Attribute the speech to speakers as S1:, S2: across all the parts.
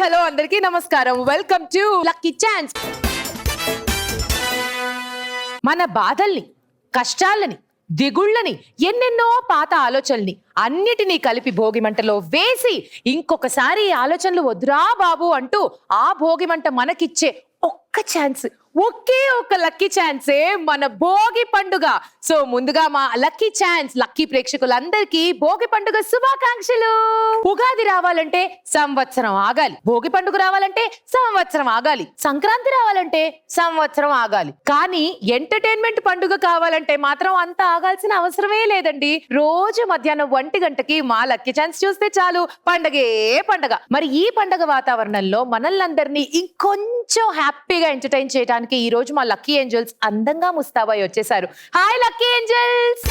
S1: Hello అందరికీ నమస్కారం. Welcome to lucky chance. మన బాధల్ని, కష్టాలని, దిగుళ్ళని, ఎన్నెన్నో పాత ఆలోచనల్ని అన్నిటినీ కలిపి భోగిమంటలో వేసి ఇంకొకసారి ఈ ఆలోచనలు వద్దురా బాబు అంటూ ఆ భోగిమంట మనకిచ్చే ఒక్క ఛాన్స్, ఒకే ఒక లక్కీ ఛాన్సే మన భోగి పండుగ. సో ముందుగా మా లక్కీ ఛాన్స్ లక్కీ ప్రేక్షకులందరికీ భోగి పండుగ శుభాకాంక్షలు. ఉగాది రావాలంటే సంవత్సరం ఆగాలి, భోగి పండుగ రావాలంటే సంవత్సరం ఆగాలి, సంక్రాంతి రావాలంటే సంవత్సరం ఆగాలి. కానీ ఎంటర్టైన్మెంట్ పండుగ కావాలంటే మాత్రం అంత ఆగాల్సిన అవసరమే లేదండి. రోజు మధ్యాహ్నం 1 గంటకి మా లక్కీ ఛాన్స్ చూస్తే చాలు, పండగే పండగ. మరి ఈ పండగ వాతావరణంలో మనల్ని ఇంకొంచెం హ్యాపీగా ఎంటర్టైన్ చేయడానికి ఈ రోజు మా లక్కీ ఏంజల్స్ అందంగా ముస్తాబై వచ్చేసారు. Hi lucky angels.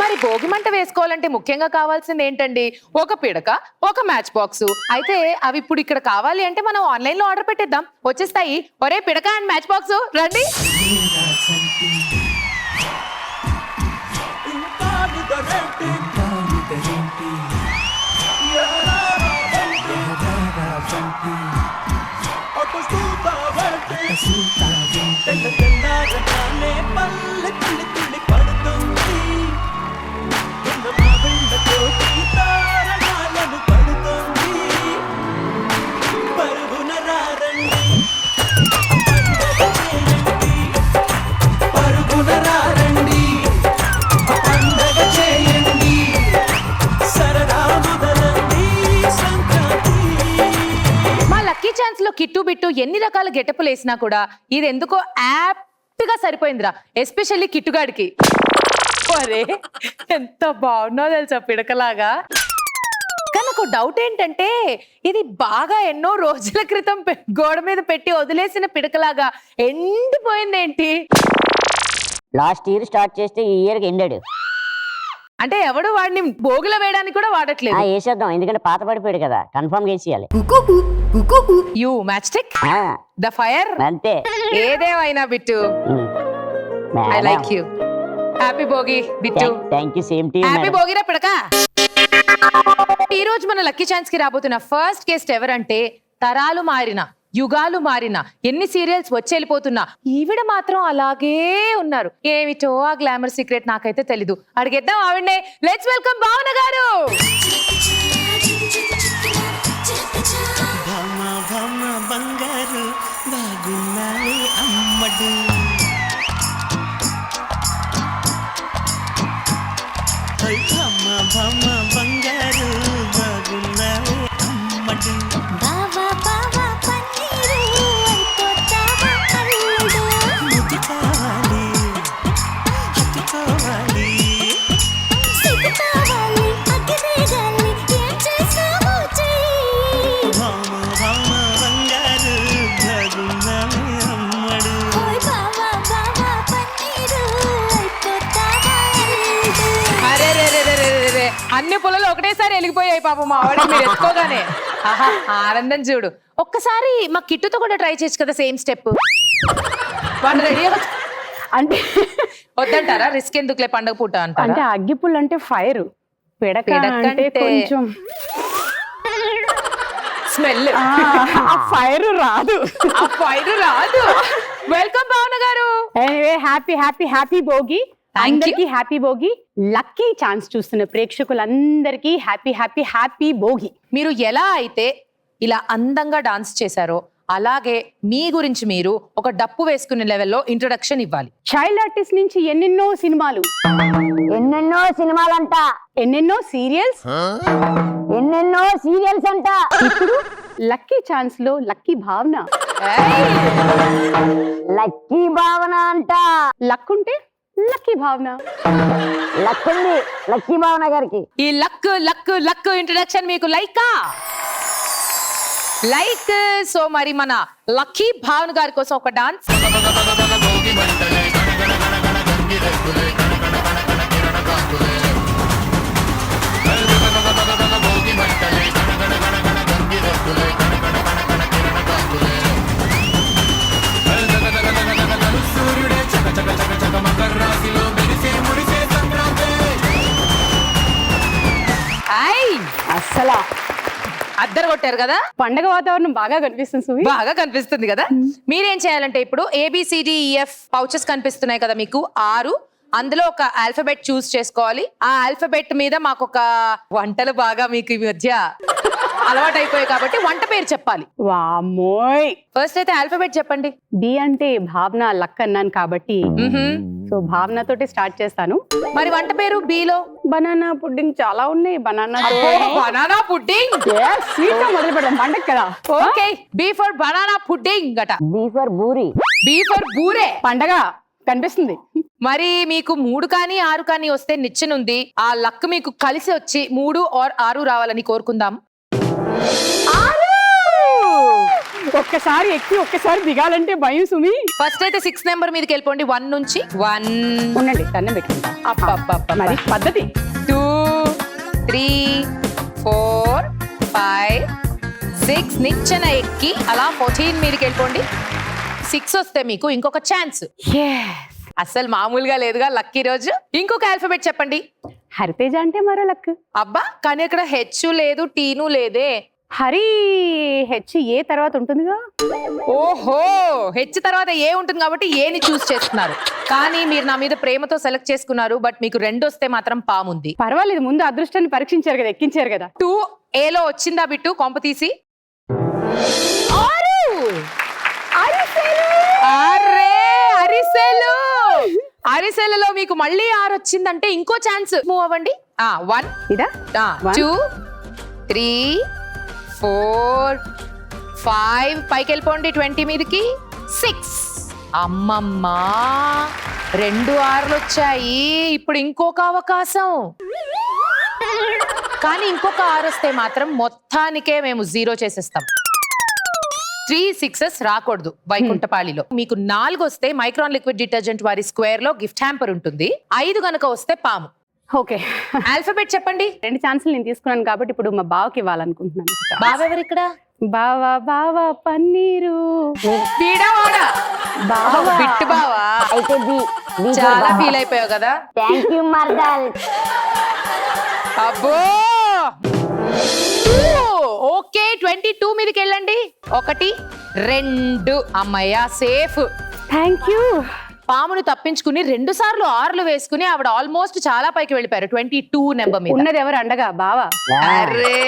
S1: మరి భోగి మంట వేసుకోవాలంటే ముఖ్యంగా కావాల్సింది ఏంటండి? ఒక పిడక, ఒక మ్యాచ్ బాక్స్. అయితే అవి ఇప్పుడు ఇక్కడ కావాలి అంటే మనం ఆన్లైన్ లో ఆర్డర్ పెట్టేద్దాం, వచ్చేస్తాయి. ఒరే పిడక అండ్ మ్యాచ్ బాక్స్ రండి. కిట్టు బిట్టు ఎన్ని రకాల గెటప్పులు వేసినా కూడా ఇది ఎందుకో యాప్ట్ గా సరిపోయిందిరా, ఎస్పెషల్లీ కిట్టుగాడికి. అరే ఎంత బాగున్నా తెలుసా పిడకలాగా. కానీ నాకు డౌట్ ఏంటంటే ఇది బాగా ఎన్నో రోజుల క్రితం గోడ మీద పెట్టి వదిలేసిన పిడకలాగా ఎండిపోయిందేంటి?
S2: లాస్ట్ ఇయర్ స్టార్ట్ చేస్తే ఈ ఇయర్ ఎండాడు.
S1: అంటే ఎవడు వాడిని భోగిలో వేయడానికి కూడా వాడట్లేదు.
S2: వేసేద్దాం, ఎందుకంటే పాత పడిపోయాడు కదా, కన్ఫర్మ్ వేసేయాలి.
S1: You match stick the fire.
S2: అంతే,
S1: ఏదేమైనా Bittu I like you. Happy Bhogi Bittu.
S2: Thank you. Same to you.
S1: Happy భోగిరా పిడక. ఈ రోజు మన లక్కీ ఛాన్స్ కి రాబోతున్న ఫస్ట్ గెస్ట్ ఎవరంటే తరాలు మారిన, యుగాలు మారిన, ఎన్ని సీరియల్స్ వచ్చి వెళ్ళిపోతున్నా ఈవిడ మాత్రం అలాగే ఉన్నారు. ఏమిటో ఆ గ్లామర్ సీక్రెట్ నాకైతే తెలీదు. అడిగేద్దాం ఆవిడనే. లెట్స్ వెల్కమ్ భావన గారు.
S3: బంగారు బాగున్నావే అమ్మడు, భామ బంగారు బాగున్నావే అమ్మడు.
S1: అన్ని పొలాలు ఒకటేసారి వెలిగిపోయాయి పాపం మా ఆవిడ మీరు ఎత్తుకోగానే. ఆహా ఆనందం చూడు. ఒక్కసారి మా కిట్టుతో కూడా ట్రై చేయొచ్చు కదా సేమ్ స్టెప్. వాళ్ళు రెడీ
S4: అంటే
S1: వద్దంటారా? రిస్క్ ఎందుకులే పండగ పూట అంటారా?
S4: అంటే అగ్గిపుల్ అంటే ఫైర్, పిడక అంటే కొంచెం
S1: స్మెల్.
S4: ఆ ఫైర్ రాదు,
S1: ఆ ఫైర్ రాదు. వెల్కమ్ భావన గారు.
S4: Anyway happy happy happy Bhogi. అందరికీ హ్యాపీ భోగి. లక్కీ ఛాన్స్ చూస్తున్న ప్రేక్షకులందరికీ హ్యాపీ హ్యాపీ హ్యాపీ భోగి.
S1: మీరు ఎలా అయితే ఇలా అందంగా డాన్స్ చేశారో అలాగే మీ గురించి మీరు ఒక డప్పు వేసుకునే లెవెల్లో ఇంట్రొడక్షన్ ఇవ్వాలి.
S4: చైల్డ్ ఆర్టిస్ట్ నుంచి ఎన్నెన్నో సినిమాలు,
S2: ఎన్నెన్నో సినిమాలంట,
S4: ఎన్నెన్నో సీరియల్స్,
S2: ఎన్నెన్నో సీరియల్స్ అంట.
S4: ఇప్పుడు లక్కీ ఛాన్స్ లో లక్కీ భావన.
S2: లక్కీ భావన అంట.
S4: లక్ ఉంటే లక్కీ భావన.
S2: లక్ ఉంది లక్కీ భావన గారికి.
S1: ఈ లక్ లక్ లక్ ఇంట్రొడక్షన్ మీకు లైకా? లైక్. సో మరి మన లక్కీ భావన గారి కోసం ఒక డాన్స్. అస్సలా అద్దరు కొట్టారు కదా.
S4: పండగ వాతావరణం బాగా కనిపిస్తుంది సుమి.
S1: బాగా కనిపిస్తుంది కదా. మీరేం చేయాలంటే ఇప్పుడు ABCDEF పౌచెస్ కనిపిస్తున్నాయి కదా మీకు 6. అందులో ఒక ఆల్ఫాబెట్ చూస్ చేసుకోవాలి. ఆ ఆల్ఫాబెట్ మీద మాకు ఒక వంటలు బాగా మీకు ఈ మధ్య అలవాటు అయిపోయాయి కాబట్టి వంట పేరు చెప్పాలి.
S4: వామ్మోయ్.
S1: ఫస్ట్ అయితే ఆల్ఫాబెట్ చెప్పండి.
S4: బి అంటే భావన లక్ అన్నాను కాబట్టి సో భావన తోటి స్టార్ట్ చేస్తాను.
S1: మరి వంట పేరు బీలో
S4: బనానా పుడ్డింగ్ చాలా ఉన్నాయి. Banana
S1: banana pudding.
S4: స్వీట్ గా మొదలు పెడదాం పండగ కదా.
S1: Okay, B for banana pudding అట.
S2: బీ ఫర్ బూరి.
S1: బీ ఫర్ బూరే.
S4: పండగ కనిపిస్తుంది.
S1: మరి మీకు 3 కానీ 6 కానీ వస్తే నిచ్చెనుంది. ఆ లక్ మీకు కలిసి వచ్చి 3 or 6 రావాలని కోరుకుందాం.
S4: ఒక్కసారి ఎక్కి ఒక్కసారి దిగాలంటే భయం సుమి.
S1: ఫస్ట్ అయితే 6 నెంబర్ మీదకి వెళ్ళిపోండి. 1 నుంచి 1.
S4: ఉండండి దండం పెట్టుకుంటా.
S1: అబ్బబ్బబ్బ.
S4: మరి పద్ధతి.
S1: 2 3 4 5 6 నిచ్చెన ఎక్కి అలా 14 మీదకి వెళ్ళిపోండి. 6 వస్తే మీకు ఇంకొక ఛాన్స్. అసలు మామూలుగా లేదుగా లక్కీ రోజు. ఇంకొక ఆల్ఫాబెట్ చెప్పండి.
S4: హరితేజ అంటే మరో లక్.
S1: అబ్బా, కానీ ఇక్కడ హెచ్ లేదు, టీను లేదే.
S4: హరి హెచ్ ఏ తర్వాత ఉంటుందిగా.
S1: ఓహో, హెచ్ తర్వాత ఏ ఉంటుంది కాబట్టి ఏని చూస్ చేస్తున్నారు. కానీ మీరు నా మీద ప్రేమతో సెలెక్ట్ చేసుకున్నారు. బట్ మీకు 2 వస్తే మాత్రం పాముంది.
S4: పర్వాలేదు, ముందు అదృష్టాన్ని పరీక్షించారు కదా, ఎక్కించారు కదా.
S1: 2 ఏలో వచ్చిందా బిట్టు కొంప తీసి? అరిసెలలో మీకు మళ్ళీ 6 వచ్చిందంటే ఇంకో ఛాన్స్. మూవ్ అవ్వండి. 1
S4: ఇదా
S1: 2 3 4 5 పైకి వెళ్ళిపోండి 20 మీదకి. 6. అమ్మమ్మా, 2 6లు వచ్చాయి. ఇప్పుడు ఇంకొక అవకాశం. కానీ ఇంకొక 6 వస్తే మాత్రం మొత్తానికే మేము 0 చేసేస్తాం. 3 6s రాకూడదు వైకుంఠపాళిలో. మీకు 4 వస్తే మైక్రాన్ లిక్విడ్ డిటర్జెంట్ వారి స్క్వేర్ లో గిఫ్ట్ హ్యాంపర్ ఉంటుంది. 5 గనక వస్తే పాము.
S4: ఓకే,
S1: ఆల్ఫాబెట్ చెప్పండి.
S4: 2 ఛాన్సులు నేను తీసుకున్నాను కాబట్టి ఇప్పుడు మా బావకి ఇవ్వాలనుకుంటున్నాను.
S1: బావెవరు ఇక్కడ?
S4: బావా బావా పన్నీరు.
S1: బావా బిట్టు బావా.
S2: అయితే బి.
S1: చాలా ఫీల్ అయిపోయావు కదా.
S2: థ్యాంక్ యూ మర్దల్.
S1: అబ్బో, ఓకే 22 మీదకి వెళ్ళండి. 1 2 అమ్మయ్యా, సేఫ్.
S4: Thank you.
S1: పామును తప్పించుకుని 2 సార్లు 6లు వేసుకుని ఆవిడ ఆల్మోస్ట్ చాలా పైకి వెళ్ళిపోయారు 22 నెంబర్ మీద.
S4: ఉన్నది ఎవరు అండగా? బావా.
S1: అరే,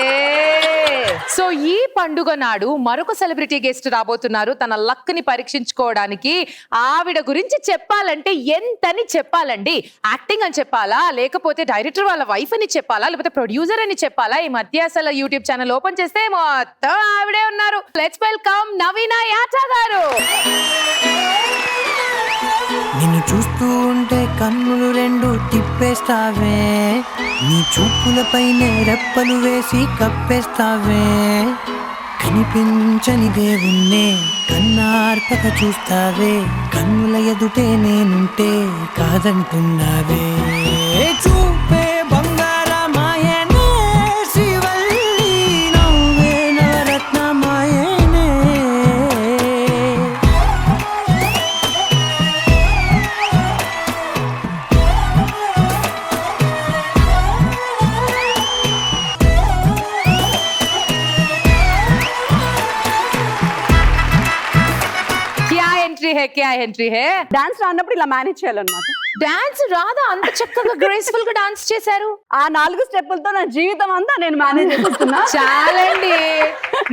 S1: సో ఈ పండుగ నాడు మరొక సెలబ్రిటీ గెస్ట్ రాబోతున్నారు తన లక్ ని పరీక్షించుకోవడానికి. ఆవిడ గురించి చెప్పాలంటే ఎంతని చెప్పాలండి. యాక్టింగ్ అని చెప్పాలా, లేకపోతే డైరెక్టర్ వాళ్ళ వైఫ్ అని చెప్పాలా, లేకపోతే ప్రొడ్యూసర్ అని చెప్పాలా? ఈ మధ్య అసలు యూట్యూబ్ ఛానల్ ఓపెన్ చేస్తే మొత్తం ఆవిడే ఉన్నారు. లెట్స్ వెల్కమ్ నవీనా యాచా గారు.
S3: నిన్ను చూస్తూ ఉంటే కన్నులు 2 తిప్పేస్తావే, నీ చూపులపైనే రెప్పలు వేసి కప్పేస్తావే, కనిపించని దేవుణ్ణే కన్నార్పక చూస్తావే, కన్నుల ఎదుటే నేనుంటే కాదంటున్నావే. చూపే బంగారమాయనే శివల్లి, నవ్వే నవరత్నమాయనే.
S1: క్యా ఎంట్రీ హే.
S4: డాన్స్ రానప్పుడు ఇలా మేనేజ్ చేయాలన్నమాట.
S1: డాన్స్ రాదా? అంత చక్కగా గ్రేస్ఫుల్ గా డాన్స్ చేశారు.
S4: ఆ 4 స్టెప్పులతో నా జీవితం అంతా నేను మేనేజ్ చేస్తున్నా.
S1: చాలండి.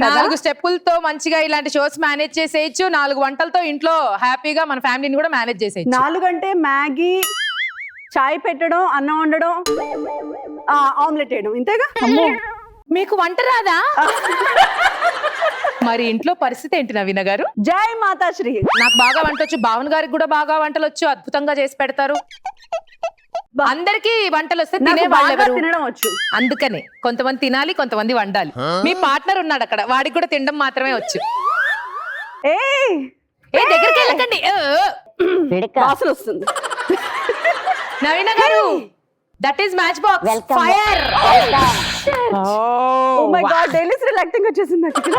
S1: 4 స్టెప్పులతో మంచిగా ఇలాంటి షోస్ మేనేజ్ చేసేయచ్చు. 4 వంటలతో ఇంట్లో హ్యాపీగా మన ఫ్యామిలీని కూడా మేనేజ్ చేసేయచ్చు.
S4: 4 అంటే మ్యాగీ, చాయ్ పెట్టడం, అన్నం వండడం, ఆమ్లెట్ వేయడం, ఇంతేగా.
S1: మీకు వంట రాదా? మరి ఇంట్లో పరిస్థితి ఏంటి నవీన గారు?
S4: జై మాతాశ్రీ.
S1: నాకు బాగా వంట వచ్చు, భావన్ గారికి కూడా బాగా వంటలు వచ్చు, అద్భుతంగా చేసి పెడతారు. అందరికి వంటలు వస్తే తినే వాళ్ళు
S4: తినడం వచ్చు.
S1: అందుకనే కొంతమంది తినాలి, కొంతమంది వండాలి. మీ పార్ట్నర్ ఉన్నాడు అక్కడ, వాడికి కూడా తినడం మాత్రమే వచ్చు. ఏ దగ్గరికి వెళ్ళకండి,
S4: వాసన వస్తుంది.
S1: నవీన గారు, that is match box.
S2: Welcome.
S1: Fire.
S4: Oh my God daily రిలాక్టింగ్ వచ్చేసింది నాకు ఇక్కడ.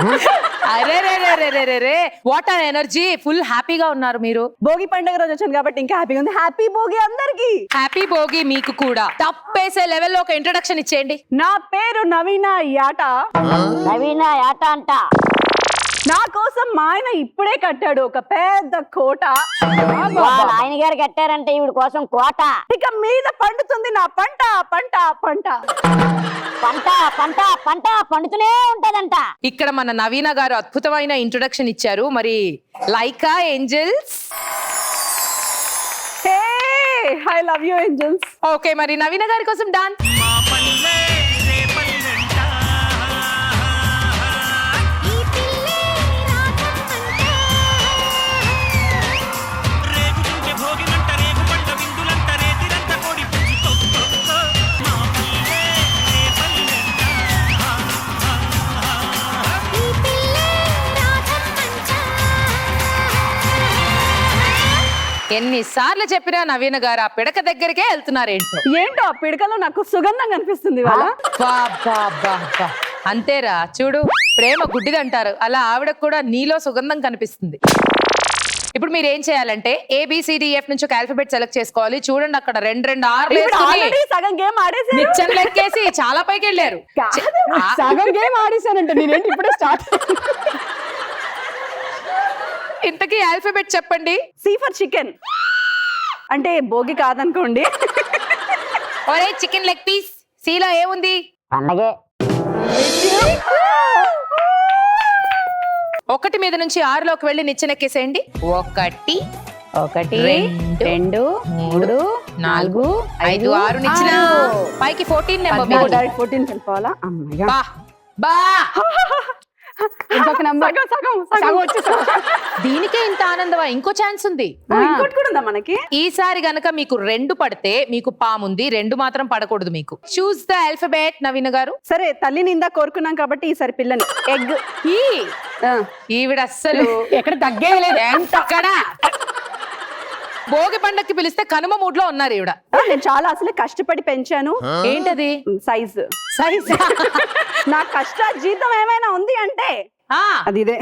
S1: అరే వాట్ ఆర్ ఎనర్జీ, ఫుల్ హ్యాపీగా ఉన్నారు మీరు.
S4: భోగి పండుగ రోజు వచ్చాను కాబట్టి ఇంకా హ్యాపీగా ఉంది. హ్యాపీ భోగి అందరికి.
S1: హ్యాపీ భోగి మీకు కూడా. తప్పేసే లెవెల్లో ఒక ఇంట్రడక్షన్ ఇచ్చేయండి.
S4: నా పేరు నవీన యాట.
S2: నవీన యాట అంట.
S4: నా కోసం మా ఆయన ఇప్పుడే కట్టాడు ఒక పెద్ద కోట.
S2: వాళ్ళ ఆయన గారు కట్టారంటే ఈవిడ కోసం కోట.
S4: ఇక మీద పండుతుంది నా పంట పంట పంట
S2: పంట పంట పంట పండుతూనే ఉంటదంట.
S1: ఇక్కడ మన నవీన గారు అద్భుతమైన ఇంట్రొడక్షన్ ఇచ్చారు. మరి లైకా angels.
S4: Hey I love you angels.
S1: Okay, మరి నవీన గారి కోసం డాన్స్. ఎన్నిసార్లు చెప్పినా నవీన గారు ఆ పిడక దగ్గరికే వెళ్తున్నారు.
S4: ఏంటో ఆ పిడకలో నాకు సుగంధం కనిపిస్తుంది ఇవాళ.
S1: అంతేరా, చూడు ప్రేమ గుడ్డిదంటారు, అలా ఆవిడకు కూడా నీలో సుగంధం కనిపిస్తుంది. ఇప్పుడు మీరు ఏం చేయాలంటే ABCDF నుంచి ఒక ఆల్ఫాబెట్ సెలెక్ట్ చేసుకోవాలి. చూడండి అక్కడ 2 ఆర్లు
S4: సగం గేమ్ ఆడేసి
S1: నిచ్చెన లెక్కేసి చాలా పైకి వెళ్ళారు.
S4: సగం గేమ్ ఆడేసానంట నేనేంటి ఇప్పుడే స్టార్ట్.
S1: ఇంతకీ ఆల్ఫాబెట్ చెప్పండి.
S4: C for chicken. అంటే భోగి కాదనుకోండి.
S1: ఒరే చికెన్ లెగ్ పీస్. సీలో ఏముంది?
S2: పండగే.
S1: 1 మీద నుంచి 6లోకి వెళ్ళి నిచ్చెనెక్కేసేయండి. 1 1
S4: 2 3 4
S1: 5 6 నిచ్చెన పైకి 14 నెంబర్.
S4: 14 వెళ్ళిపోవాలా? అమ్మయ్య.
S1: బా
S4: ఇంకొక నంబర్ సగం వచ్చేసా.
S1: దీనికే ఇంత ఆనందమా? ఇంకో ఛాన్స్ ఉంది.
S4: ఇంకోటి కూడా ఉందా మనకి?
S1: ఈసారి గనక మీకు 2 పడితే మీకు పాముంది, 2 మాత్రం పడకూడదు మీకు. చూస్ ద ఆల్ఫాబెట్ నవీన గారు.
S4: సరే తల్లిని ఇందా కోరుకున్నాం కాబట్టి ఈసారి పిల్లని. ఎగ్.
S1: ఈవిడ అస్సలు
S4: ఎక్కడ తగ్గేయలేదు.
S1: ఎక్కడ భోగి పండక్కి పిలిస్తే కనుమ మూడ్లో ఉన్నారు ఈవిడ.
S4: నేను చాలా అసలే కష్టపడి పెంచాను.
S1: ఏంటది?
S4: సైజ్. నా కష్ట జీతం ఏమైనా ఉంది అంటే అది ఇదే.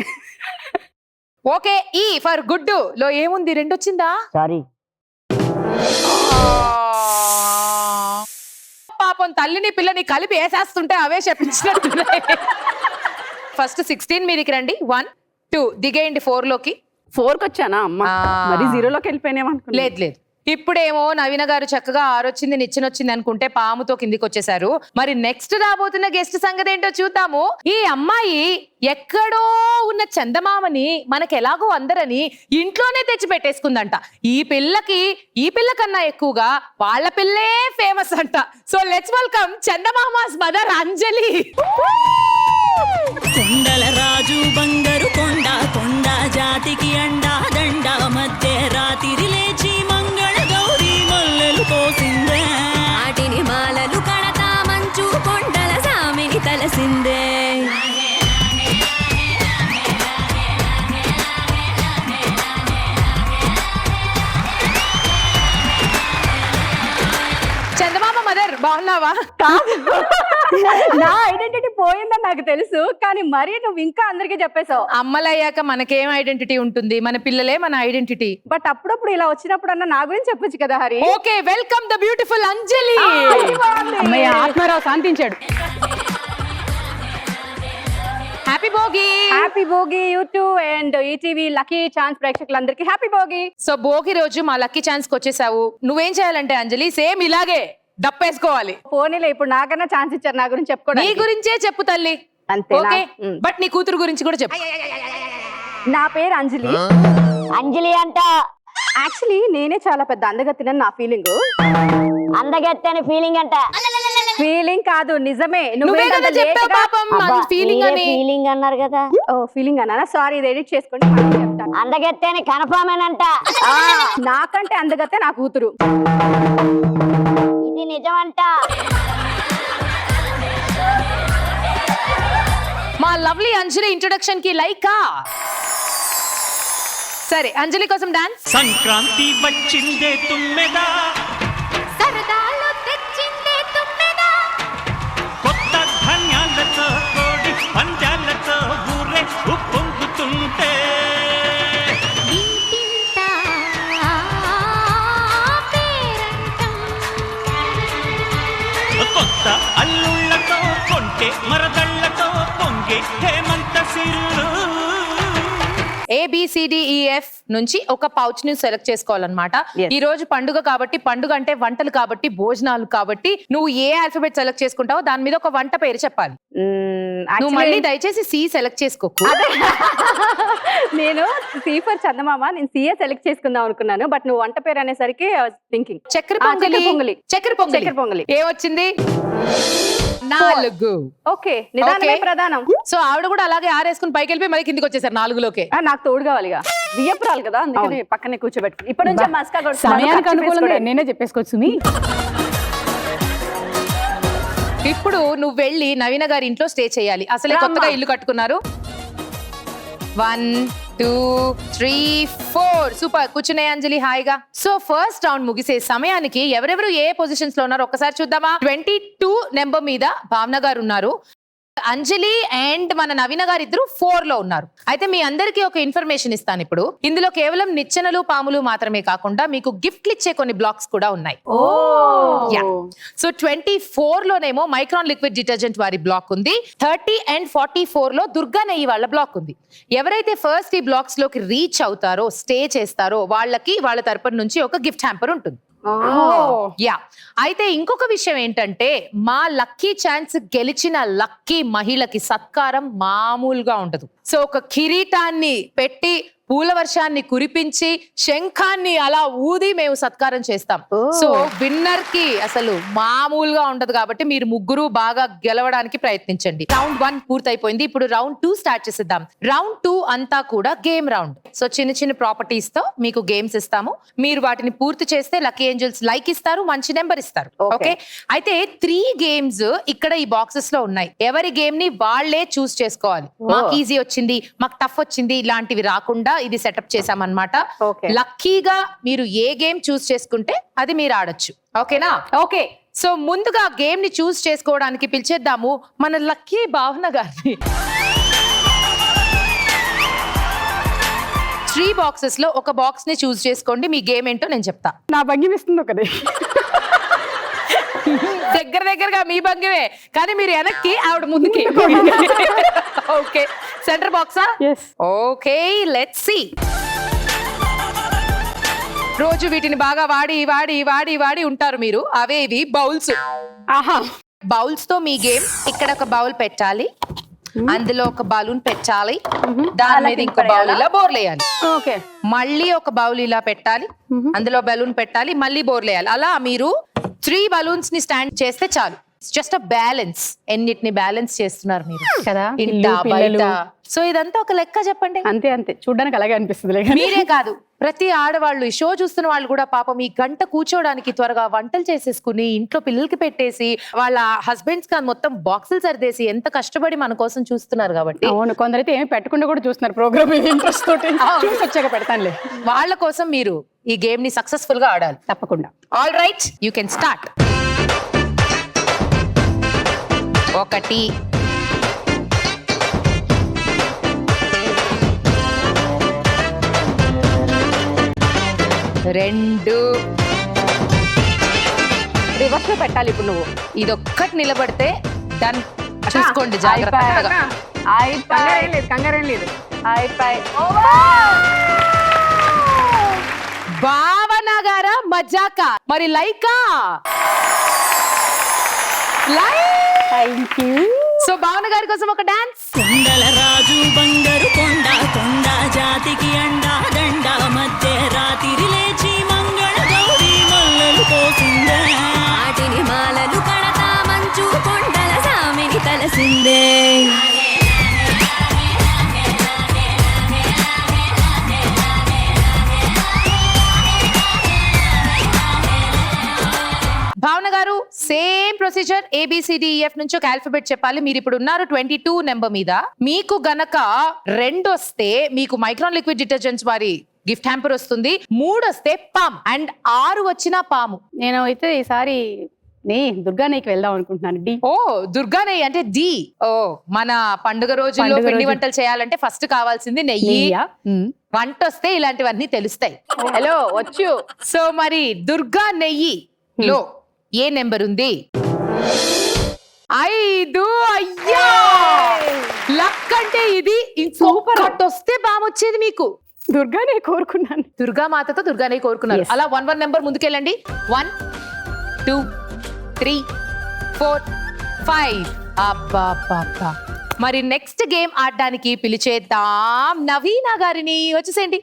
S1: ఓకే, ఈ ఫర్ గుడ్డు లో ఏముంది? 2 వచ్చిందా?
S2: సారీ.
S1: పాపం తల్లిని పిల్లని కలిపి వేసేస్తుంటే అవే చెప్పించినట్టున్నాయి. ఫస్ట్ 16 మీదికి రండి. 1 2 దిగేయండి 4లోకి.
S4: 4కి వచ్చానా అమ్మ? మరి 0లోకి వెళ్ళిపోయినామనుకో.
S1: లేదు. ఇప్పుడేమో నవీన గారు చక్కగా 6 వచ్చింది నిచ్చెనొచ్చింది అనుకుంటే పాముతో కిందికి వచ్చేసారు. మరి నెక్స్ట్ రాబోతున్న గెస్ట్ సంగతి ఏంటో చూద్దాము. ఈ అమ్మాయి ఎక్కడో ఉన్న చందమామని మనకెలాగో అందరని ఇంట్లోనే తెచ్చి పెట్టేసుకుందంట. ఈ పిల్ల కన్నా ఎక్కువగా వాళ్ళ పిల్లే ఫేమస్ అంట. సో లెట్స్ వెల్కమ్ చందమామాస్ మదర్ అంజలి.
S5: కొండల రాజు బంగారు కొండ కొండ జాతికి అండా దండ మధ్య రాత్రి లేచి మంగళ గౌరీ మల్లెలు కోసిందే ఆటిని మాలలు కడతా మంచు కొండల సామిని తలసిందే.
S1: చందమామ మదర్ బాగున్నావా?
S4: నా ఐడెంటిటీ పోయిందని నాకు తెలుసు, కానీ మరి నువ్వు ఇంకా అందరికీ చెప్పేశావు.
S1: అమ్మలయ్యాక మనకేం ఐడెంటిటీ ఉంటుంది? మన పిల్లలే మన ఐడెంటిటీ.
S4: బట్ అప్పుడప్పుడు ఇలా వచ్చినప్పుడు అన్న నా గురించి చెప్పొచ్చు కదా Hari.
S1: Okay, welcome the beautiful Anjali.
S4: ఆత్మారావు శాంతించాడు.
S1: Happy Bhogi.
S4: Happy Bhogi YouTube and ETV lucky chance ప్రేక్షకులందరికీ హ్యాపీ భోగి.
S1: సో భోగి రోజు మా లక్కీ ఛాన్స్ కి వచ్చేసావు. నువ్వేం చేయాలంటే అంజలి సేమ్ ఇలాగే డప్పేసుకోవాలి.
S4: పోనీలే, ఇప్పుడు నాకన్నా ఛాన్స్ ఇచ్చారు నా గురించి చెప్పుకోవడం.
S1: నీ గురించే చెప్పు తల్లి. ఓకే, బట్ నీ కూతురు గురించి కూడా చెప్పు.
S4: నా పేరు అంజలి.
S2: అంజలి అంట.
S4: యాక్చువల్లీ నేనే చాలా పెద్ద అందగత్తినని నా ఫీలింగ్.
S2: అందగత్తని ఫీలింగ్ అంట.
S4: ఫీలింగ్ కాదు, నిజమే.
S1: నువ్వే కదా చెప్పావు పాపం ఫీలింగ్ అని.
S2: ఫీలింగ్ అన్నారు కదా.
S4: ఓ ఫీలింగ్ అన్నానా? సారీ, ఇది ఎడిట్ చేసుకోండి, మళ్ళీ చెప్తాను.
S2: అందగత్తని కన్ఫర్మ్ అంట.
S4: నాకంటే అందగత్తే నా కూతురు.
S2: ఇది నిజమంట.
S1: మా లవ్లీ అంజలి ఇంట్రొడక్షన్ కి లైకా. సరే అంజలి కోసం డాన్స్.
S6: సంక్రాంతి వచ్చిందే తుమ్మెదా,
S5: సరదాలో తెచ్చిందే తుమ్మెదా,
S6: కొత్త పొంగే మరదళ్ళతో పొంగే హేమంత సిరులు.
S1: ABCDEF నుంచి ఒక పౌచ్ ని సెలెక్ట్ చేసుకోవాలన్నమాట.
S4: Yes.
S1: ఈ రోజు పండుగ కాబట్టి, పండుగ అంటే వంటలు కాబట్టి, భోజనాలు కాబట్టి, నువ్వు ఏ ఆల్ఫాబెట్ సెలెక్ట్ చేసుకుంటావో దాని మీద ఒక వంట పేరు చెప్పాలి. నువ్వు మళ్ళీ దయచేసి C సెలెక్ట్ చేసుకోకు.
S7: నేను సి ఫర్ చందమామ, నేను సిఏ సెలెక్ట్ చేసుకుందాం అనుకున్నాను, బట్ నువ్వు వంట పేరు అనేసరికి థింకింగ్
S1: చక్కెర
S7: చక్కెర పొంగలి.
S1: పొంగలి. చక్కెర పొంగలి ఏమొచ్చింది? 4.
S7: ఓకే, నిదానమే
S1: Okay.
S7: ప్రధానం.
S1: సో ఆవిడ కూడా అలాగే ఆరేసుకుని పైకి వెళ్ళిపోయి మళ్ళీ కిందికి వచ్చేసారు 4లోకే.
S7: నాకు తోడు కావాలిగా, వియ్యపురాలు కదా, అందుకని పక్కనే కూర్చోబెట్టు. ఇప్పటి నుంచి మస్కా కొట్టు.
S4: సమయానికి అనుకూలంగా నేనే చెప్పేసుకోవచ్చు మీ.
S1: ఇప్పుడు నువ్వు వెళ్ళి నవీన గారి ఇంట్లో స్టే చేయాలి. అసలే కొత్తగా ఇల్లు కట్టుకున్నారు. 1 2 3 4 సూపర్. కూర్చునే అంజలి హాయిగా. సో ఫస్ట్ రౌండ్ ముగిసే సమయానికి ఎవరెవరు ఏ పొజిషన్స్ లో ఉన్నారు ఒక్కసారి చూద్దామా. 22 నెంబర్ మీద భావన గారు ఉన్నారు. అంజలి అండ్ మన నవీన గారు ఇద్దరు 4 లో ఉన్నారు. అయితే మీ అందరికీ ఒక ఇన్ఫర్మేషన్ ఇస్తాను ఇప్పుడు. ఇందులో కేవలం నిచ్చెనలు పాములు మాత్రమే కాకుండా మీకు గిఫ్ట్లు ఇచ్చే కొన్ని బ్లాక్స్ కూడా ఉన్నాయి. సో 24 లోనేమో మైక్రాన్ లిక్విడ్ డిటర్జెంట్ వారి బ్లాక్ ఉంది. 30 అండ్ 44 లో దుర్గా నెయ్యి వాళ్ళ బ్లాక్ ఉంది. ఎవరైతే ఫస్ట్ ఈ బ్లాక్స్ లోకి రీచ్ అవుతారో, స్టే చేస్తారో వాళ్ళకి వాళ్ళ తరపున నుంచి ఒక గిఫ్ట్ హ్యాంపర్ ఉంటుంది. యా, అయితే ఇంకొక విషయం ఏంటంటే మా లక్కీ ఛాన్స్ గెలిచిన లక్కీ మహిళకి సత్కారం మామూలుగా ఉండదు. సో ఒక కిరీటాన్ని పెట్టి పూల వర్షాన్ని కురిపించి శంఖాన్ని అలా ఊది మేము సత్కారం చేస్తాం. సో విన్నర్ కి అసలు మామూలుగా ఉండదు. కాబట్టి మీరు ముగ్గురు బాగా గెలవడానికి ప్రయత్నించండి. రౌండ్ 1 పూర్తయిపోయింది. ఇప్పుడు రౌండ్ 2 స్టార్ట్ చేసేద్దాం. రౌండ్ 2 అంతా కూడా గేమ్ రౌండ్. సో చిన్న చిన్న ప్రాపర్టీస్ తో మీకు గేమ్స్ ఇస్తాము. మీరు వాటిని పూర్తి చేస్తే లక్కీ ఏంజల్స్ లైక్ ఇస్తారు, మంచి నెంబర్ ఇస్తారు. ఓకే, అయితే 3 గేమ్స్ ఇక్కడ ఈ బాక్సెస్ లో ఉన్నాయి. ఎవరి గేమ్ ని వాళ్లే చూస్ చేసుకోవాలి. మాకు ఈజీ వచ్చింది, మాకు టఫ్ వచ్చింది, ఇలాంటివి రాకుండా ఇది సెటప్ చేసామన్నమాట. లక్కీగా మీరు ఏ గేమ్ చూస్ చేసుకుంటే అది మీరు ఆడొచ్చు. ఓకేనా?
S4: ఓకే.
S1: సో ముందుగా గేమ్ ని చూస్ చేసుకోవడానికి పిలిచేద్దాము మన లక్కీ భావన గారిని. 3 బాక్సెస్ లో ఒక బాక్స్ ని చూస్ చేసుకోండి. మీ గేమ్ ఏంటో నేను చెప్తా.
S4: నా భంగిమ ఇస్తుంది ఒకటి.
S1: దగ్గరగా మీ భంగిమే, కానీ మీరు వెనక్కి ఆవిడ ముందుకి. ఓకే, సెంటర్ బాక్సా?
S4: Yes.
S1: Okay, let's see. రోజు వీటిని బాగా వాడి ఉంటారు మీరు. అవే ఇవి బౌల్స్.
S4: ఆహా,
S1: బౌల్స్ తో మీ గేమ్. ఇక్కడ ఒక బౌల్ పెట్టాలి, అందులో ఒక బలూన్ పెట్టాలి, దాని మీద ఇంకో బౌల్ ఇలా బోర్లేయాలి.
S4: ఓకే.
S1: మళ్ళీ ఒక బౌల్ ఇలా పెట్టాలి, అందులో బలూన్ పెట్టాలి, మళ్ళీ బోర్లేయాలి. అలా మీరు 3 బలూన్స్ ని స్టాండ్ చేస్తే చాలు. Just a balance. ఎన్నిటిని బ్యాలెన్స్ చేస్తున్నారు మీరు
S4: కదా,
S1: ఇంట
S4: ఇల్లు, పిల్లలు.
S1: బయట. సో ఇదంతా ఒక లెక్క చెప్పండి.
S4: అంతే చూడడానికి అలాగే అనిపిస్తుంది.
S1: మీరే కాదు, ప్రతి ఆడవాళ్ళు, ఈ షో చూస్తున్న వాళ్ళు కూడా పాపం ఈ గంట కూర్చోడానికి త్వరగా వంటలు చేసేసుకుని ఇంట్లో పిల్లలకి పెట్టేసి వాళ్ళ హస్బెండ్స్ కి మొత్తం బాక్సులు సర్దేసి ఎంత కష్టపడి మన కోసం చూస్తున్నారు. కాబట్టి
S4: అవును, కొందరైతే ఏమి పెట్టకుండా కూడా చూస్తున్నారు ప్రోగ్రామ్. ఇంట్రెస్ట్ తోటి చూసి వచ్చాక పెడతానులే.
S1: వాళ్ళ కోసం మీరు ఈ గేమ్ ని సక్సెస్ఫుల్ గా ఆడాలి.
S4: తప్పకుండా.
S1: All right, you can start. 1 2
S7: reverse లో పెట్టాలి ఇప్పుడు నువ్వు.
S1: ఇదొక్కటి నిలబడితే డన్. చూసుకోండి జాగ్రత్తగా.
S7: కంగారేం లేదు.
S1: భావన గారా మజాక. మరి లైకా
S4: థ్యాంక్ యూ.
S1: సో భావన గారి కోసం ఒక డాన్స్.
S5: కొండల రాజు బంగారు కొండ, కొండ జాతికి అండా దండ, మధ్య రాత్రి లేచి మంగళ గౌరీ మల్లెలు కోసిందే. వాటిని మాలలు కడతా మంచు కొండల సామిని తలసిందే.
S1: భావన గారు సేమ్ ప్రొసీజర్. ABCDEF నుంచి ఒక ఆల్ఫాబెట్ చెప్పాలి. మీరు ఇప్పుడు ఉన్నారు 22 నెంబర్ మీద. మీకు గనక 2 వస్తే మీకు మైక్రాన్ లిక్విడ్ డిటర్జెంట్స్ వారి గిఫ్ట్ హ్యాంపర్ వస్తుంది. 3 వస్తే పామ్, అండ్ 6 వచ్చినా పాము.
S4: నేను అయితే ఈసారి దుర్గానేకి వెళ్దాం అనుకుంటున్నాను. డి.
S1: ఓ, దుర్గానేయి అంటే డి. ఓ, మన పండుగ రోజుల్లో పిండి వంటలు చేయాలంటే ఫస్ట్ కావాల్సింది నెయ్యి. వంట వస్తే ఇలాంటివన్నీ తెలుస్తాయి.
S7: హలో, వచ్చు.
S1: సో మరి దుర్గా నెయ్యి లో ఏ నెంబర్ ఉంది? 5 అయ్యా లక్ అంటే ఇది ఇంకొకటి వస్తే బామొచ్చేది మీకు.
S4: దుర్గానే కోరుకున్నాను.
S1: దుర్గామాతతో దుర్గానే కోరుకున్నారు.
S4: Yes.
S1: అలా 1 నెంబర్ ముందుకెళ్ళండి. 1 2 3 4 5. అబ్బా మరి నెక్స్ట్ గేమ్ ఆడడానికి పిలిచేద్దాం నవీనా గారిని. వచ్చేసేయండి.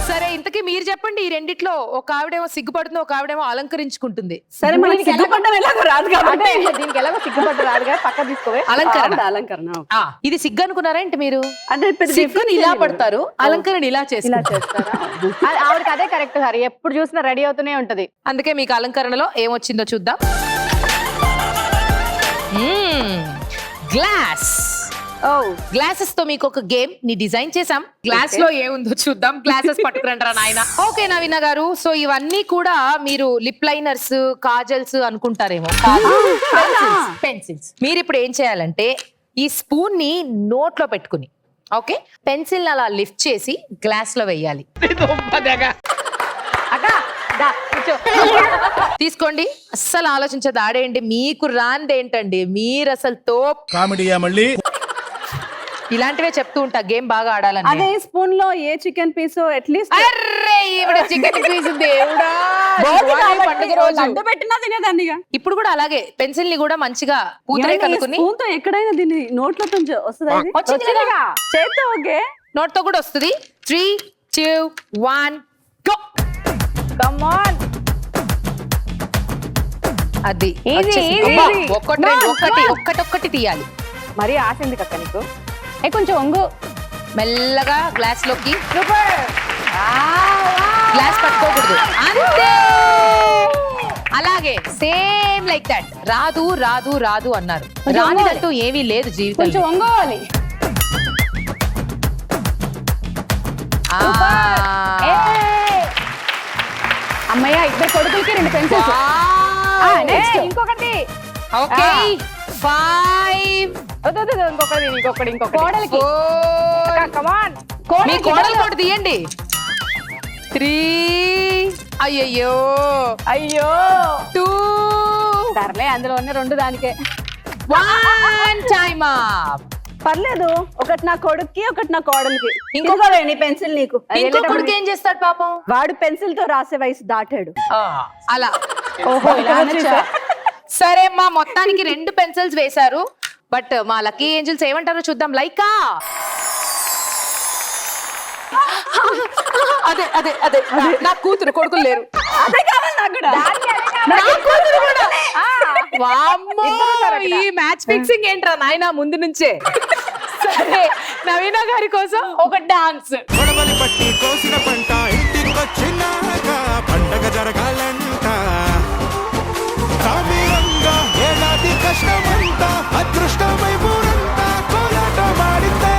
S1: సరే ఇంతకీ మీరు చెప్పండి, ఈ రెండిట్లో ఒక ఆవిడేమో సిగ్గుపడుతుంది, ఒక ఆవిడేమో అలంకరించుకుంటుంది.
S4: సరే మనకి సిగ్గుపడ్డం ఎలాగో రాదు కాబట్టి
S7: దీనికి ఎలాగో సిగ్గుపట్టు రాదుగా, పక్క తీసుకోవే.
S1: అలంకరణ.
S4: అలంకరణ
S1: ఆ, ఇది సిగ్గు అనుకున్నారా ఏంటి మీరు?
S4: అంటే పెద్ద
S1: సిగ్గుని ఇలా పడతారు, అలంకరణ ఇలా
S4: ఇలా
S1: చేస్తారు.
S4: చేస్తారా?
S7: ఆవిడకి అదే కరెక్ట్ హరి, ఎప్పుడు చూసినా రెడీ అవుతూనే ఉంటది.
S1: అందుకే మీకు అలంకరణలో ఏమొచ్చిందో చూద్దాం. గ్లాస్. గ్లాసెస్ తో మీకు ఒక గేమ్ ని డిజైన్ చేసాం. గ్లాస్ లో ఏముందో చూద్దాం. గ్లాసెస్ పట్టుకురంటారా నాయన. ఓకే నవీన గారు, సో ఇవన్నీ కూడా మీరు లిప్ లైనర్స్, కాజల్స్ అనుకుంటారేమో. పెన్సిల్స్. మీరు ఇప్పుడు ఏం చేయాలంటే ఈ స్పూన్ ని నోట్లో పెట్టుకుని, ఓకే, పెన్సిల్ అలా లిఫ్ట్ చేసి గ్లాస్ లో వేయాలి. తీసుకోండి, అస్సలు ఆలోచించదు, ఆడేయండి. మీకు రాందేంటండి, మీరు అసలు తోప్.
S6: కామెడీయా మళ్ళీ?
S1: ఇలాంటివే చెప్తూ ఉంటా గేమ్ బాగా ఆడాలని.
S4: అదే స్పూన్ లో ఏ చికెన్ పీస్ అట్లీస్ట్
S1: అర్రే ఈవిడ చికెన్ పీస్ దేవుడా, పండుగ రోజు
S4: లడ్డు పెట్టినా తినేదాన్నిగా.
S1: ఇప్పుడు కూడా అలాగే పెన్సిల్ ని కూడా మంచిగా పూతరే కలుకుని
S4: స్పూన్ తో ఎక్కడైనా దీన్ని నోట్లో వస్తుందా?
S1: వచ్చింది కదా.
S4: చేత్తో ఓకే,
S1: నోట్ తో కూడా వస్తుంది. 3 2 1 గో.
S7: Come on.
S1: అది
S7: Easy,
S1: వచ్చేసింది.
S7: easy,
S1: అబ్బా,
S7: easy.
S1: ఒక్కటి తీయాలి.
S7: మరి ఆసింది కక్క నీకు. కొంచెం ఒంగు.
S1: మెల్లగా గ్లాస్ లోకి. గ్లాస్ పట్టుకోకూడదు, అంతే. అలాగే సేమ్ లైక్ దట్. రాదు రాదు రాదు అన్నారు. రానిదంటూ ఏమీ లేదు
S4: కొంచెం
S1: జీవితంలో.
S4: ఒంగోవాలి. అమ్మయ్య, ఇద్దరు కొడుకులకి 2 పెన్సిల్స్. నెక్స్ట్ ఇంకొకటి.
S1: ఓకే 5.
S7: ఇంకొకటి
S4: కోడలికి.
S7: కమాన్.
S1: మీ కోడలు కూడా తీయండి. 3. అయ్యయ్యో.
S7: అయ్యో
S1: 2.
S7: సర్లే, అందులో ఉన్న 2 దానికే.
S1: 1 టైమ్ అప్.
S4: పర్లేదు, ఒకటి నా కొడుక్కి, ఒకటి నా కోడలికి.
S1: ఇంకొక
S4: నీ పెన్సిల్ నీకు.
S1: ఇంకొకడికి ఏం చేస్తాడు పాపం?
S4: వాడు పెన్సిల్ తో రాసే వయసు దాటాడు.
S1: అలా.
S4: ఓహో, ఇలా అనొచ్చా?
S1: సరే అమ్మా, మొత్తానికి 2 పెన్సిల్స్ వేశారు. బట్ మా లక్కీ ఏంజల్స్ ఏమంటారో చూద్దాం. లైకా అదే అదే అదే నా కూతురు, కొడుకులు లేరు.
S4: అదే కావాలి నాకు కూడా.
S1: నా కూతురు కూడా. వామ్మో, ఈ మ్యాచ్ ఫిక్సింగ్ ఏంట్రా నాయనా ముందు నుంచే. సరే నవీన గారి కోసం ఒక డాన్స్.
S6: గొడవలి పట్టి కోసిన పంట ఇంటికొచ్చినాక పండగ జరగాలంట. సామీరంగా ఏడాది కష్టమంతా అదృష్టమై ఊరంతా కోలాట మాడితే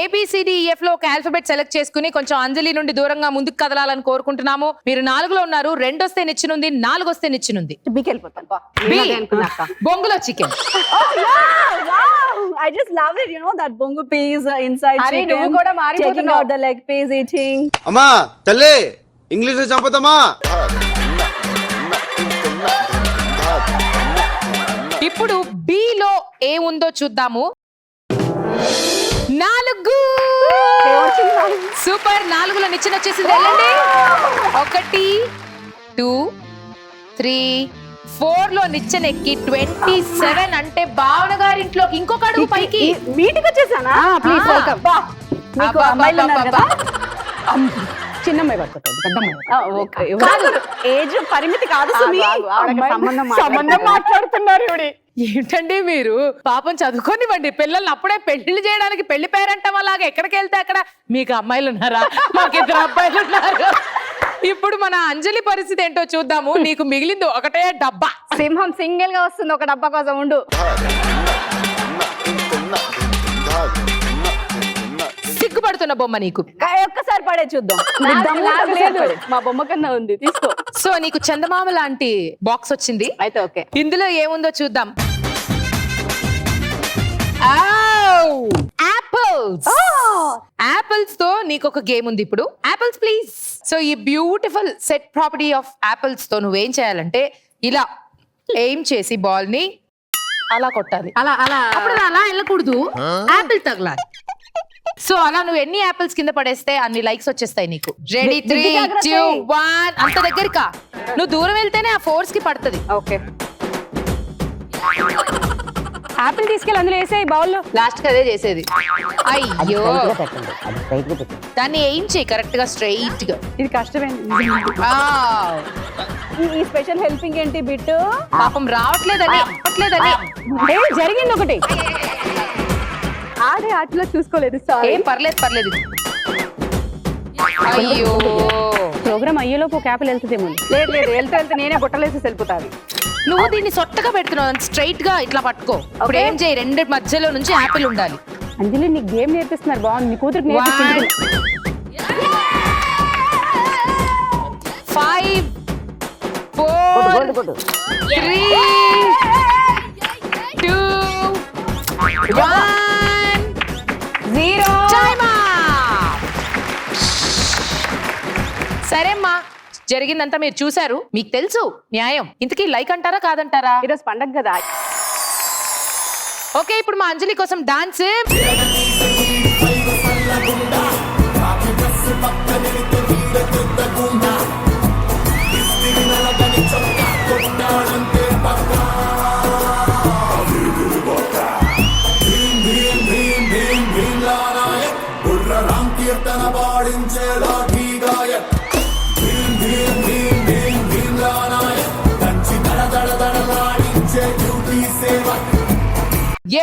S1: ABCDEF లో ఒక ఆల్ఫాబెట్ సెలెక్ట్ చేసుకుని కొంచెం అంజలి నుండి దూరంగా ముందుకు కదలాలని కోరుకుంటున్నాము. మీరు 4లో ఉన్నారు. 2 వస్తే నిచ్చినుంది, 4 వస్తే నిచ్చినుంది.
S4: బికి వెళ్ళిపోతాను.
S1: B, బొంగులో chicken.
S4: I just love it, you know, that bongo piece inside
S7: అరే,
S4: chicken.
S7: నువ్వు కూడా మారిపోతున్నావు.
S4: Taking out the leg piece, eating.
S8: అమ్మా తల్లి ఇంగ్లీష్ లో చంపుతామా?
S1: ఇప్పుడు B లో ఏముందో చూద్దాము. 4. సూపర్. 4లో నిచ్చెన వచ్చేసింది. వెళ్ళండి. 1 2 3 4 లో నిచ్చెన ఎక్కి 27 అంటే భావన గారింట్లోకి ఇంకొక అడుగు పైకి.
S4: మీటికి వచ్చేసానా? Please welcome. మీకు అమ్మాయిలు ఉన్నారు కదా? చిన్నమ్మాయి పట్టుకుంటుంది, పెద్దమ్మాయి. కాదు, ఏజ్ పరిమితి కాదు సుమి. సంబంధం మాట్లాడుతున్నారు ఇవిడి.
S1: ఏంటండి మీరు, పాపం చదువుకోనివ్వండి. పిల్లల్ని అప్పుడే పెళ్లి చేయడానికి పెళ్లి పేరంటం అలాగా ఎక్కడికి వెళ్తే అక్కడ మీకు అమ్మాయిలు ఉన్నారా? మాకు 2 అబ్బాయిలు ఉన్నారు. ఇప్పుడు మన అంజలి పరిస్థితి ఏంటో చూద్దాము. నీకు మిగిలింది ఒకటే డబ్బా.
S7: సింహం సింగిల్ గా వస్తుంది ఒక డబ్బా కోసం. ఉండు.
S1: సిగ్గుపడుతున్న బొమ్మ నీకు.
S4: ఒక్కసారి పడే చూద్దాం.
S7: నాకు లేదు, మా బొమ్మ కన్నా ఉంది, తీసుకో.
S1: సో నీకు చందమామ లాంటి బాక్స్ వచ్చింది.
S4: అయితే ఓకే.
S1: ఇందులో ఏముందో చూద్దాం. యాపిల్స్. యాపిల్స్ తో నీకు ఒక గేమ్ ఉంది ఇప్పుడు. Apples please. సో ఈ beautiful set property of apples తో నువ్వేం చేయాలంటే ఇలా ఎయిమ్ చేసి బాల్ ని అలా కొట్టాలి.
S4: అలా అలా
S1: అప్పుడు అది అలా వెళ్ళకూడదు, యాపిల్ తగలాలి. సో అలా నువ్వు ఎన్ని యాపిల్స్ కింద పడేస్తే అన్ని లైక్స్ వచ్చేస్తాయి నీకు. రెడీ 3, 2, 1. అంత దగ్గరకా, నువ్వు దూరం వెళ్తేనే ఆ ఫోర్స్ కి పడుతుంది.
S4: ఓకే. ఆపిల్ తీసుకెళ్ళి అందులో వేసే బౌల్లో.
S1: లాస్ట్ కి అదే చేసేది. అయ్యో,
S2: పెట్టండి, అది స్ట్రైట్ గా పెట్టండి.
S1: దాన్ని ఏం చేయి కరెక్ట్ గా స్ట్రైట్ గా.
S4: ఇది కష్టమైంది. ఈ స్పెషల్ హెల్పింగ్ ఏంటి బిట్టు?
S1: పాపం రావట్లేదని.
S4: జరిగింది ఒకటి.
S7: ఆడే ఆటలో చూసుకోలేదు, సారీ.
S1: ఏం పర్లేదు. అయ్యో,
S4: ప్రోగ్రామ్ అయ్యేలోపు ఒక ఆపిల్ వెళ్తుందేమో.
S7: లేదు వెళ్తే నేనే బుట్టలేసి వెళ్ళిపోతాను.
S1: నువ్వు దీన్ని సొట్టగా పెడుతున్నావు, స్ట్రైట్ గా ఇట్లా పట్టుకో. ఇప్పుడు ఏం చేయి, రెండు మధ్యలో నుంచి యాపిల్ ఉండాలి.
S4: అంజలి నీకు గేమ్ నేర్పిస్తున్నారు, బాగుంది. నీ కూతురికి నేర్పిస్తుంది.
S1: 5, 4, 3, 2, 1.
S4: 0.
S1: సరే అమ్మా, జరిగిందంతా మీరు చూశారు, మీకు తెలుసు న్యాయం. ఇంతకీ లైక్ అంటారా కాదంటారా?
S7: ఈరోజు పండగ కదా.
S1: ఓకే, ఇప్పుడు మా అంజలి కోసం డాన్స్.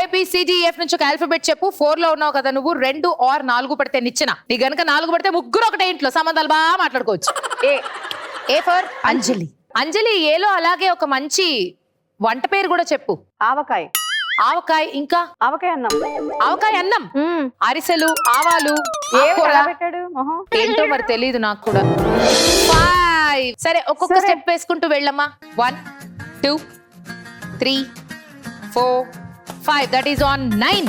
S1: ABCDF నుంచి ఒక ఆల్ఫాబెట్ చెప్పు. 4 లో ఉన్నావు కదా నువ్వు. 2 or 4 పడితే నిచ్చిన. నీ గనుక 4 పడితే ముగ్గురు ఒకటే ఇంట్లో సంబంధాలు బాగా మాట్లాడుకోవచ్చు. ఏ ఫర్ అంజలి. అంజలి ఏలో అలాగే ఒక మంచి వంట పేరు కూడా చెప్పు.
S7: ఆవకాయ.
S1: ఆవకాయ. ఇంకా
S7: ఆవకాయ అన్నం.
S1: ఆవకాయ అన్నం, అరిసెలు, ఆవాలు, ఆకుకూర.
S7: పెట్టాడు మొహం.
S1: ఏంటో మరి తెలియదు నాకు కూడా. 5. సరే, ఒక్కొక్క స్టెప్ వేసుకుంటూ వెళ్ళమ్మా. 1, 2, 3, 4, 5. That is on 9.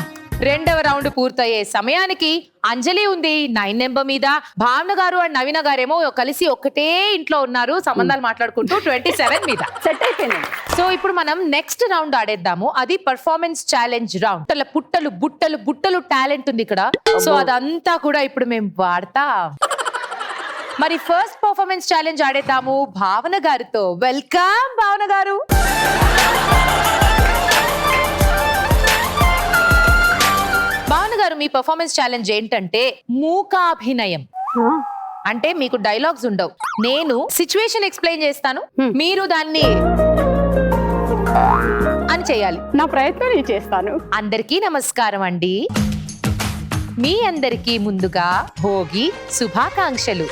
S1: రెండవ రౌండ్ పూర్తయ్యే సమయానికి అంజలి ఉంది 9 నెంబర్ మీద. భావన గారు అండ్ నవీన గారేమో కలిసి ఒకటే ఇంట్లో ఉన్నారు, సంబంధాలు మాట్లాడుకుంటూ 27 మీద.
S4: సెట్ అయిపోయింది.
S1: సో ఇప్పుడు మనం నెక్స్ట్ రౌండ్ ఆడేద్దాము. అది పర్ఫార్మెన్స్ ఛాలెంజ్ రౌండ్. పుట్టలు బుట్టలు బుట్టలు టాలెంట్ ఉంది ఇక్కడ. సో అదంతా కూడా ఇప్పుడు మేము వాడతా. మరి ఫస్ట్ పర్ఫార్మెన్స్ ఛాలెంజ్ ఆడేద్దాము భావన గారితో. వెల్కమ్ భావన గారు. భావన గారు, మీ పర్ఫార్మెన్స్ ఛాలెంజ్ ఏంటంటే మూకాభినయం. అంటే మీకు డైలాగ్స్ ఉండవు, నేను సిచ్యువేషన్ ఎక్స్ప్లెయిన్ చేస్తాను, మీరు దాన్ని అని చేయాలి.
S4: నా ప్రయత్నం నేను చేస్తాను.
S1: అందరికీ నమస్కారం అండి. మీ అందరికీ ముందుగా భోగి శుభాకాంక్షలు.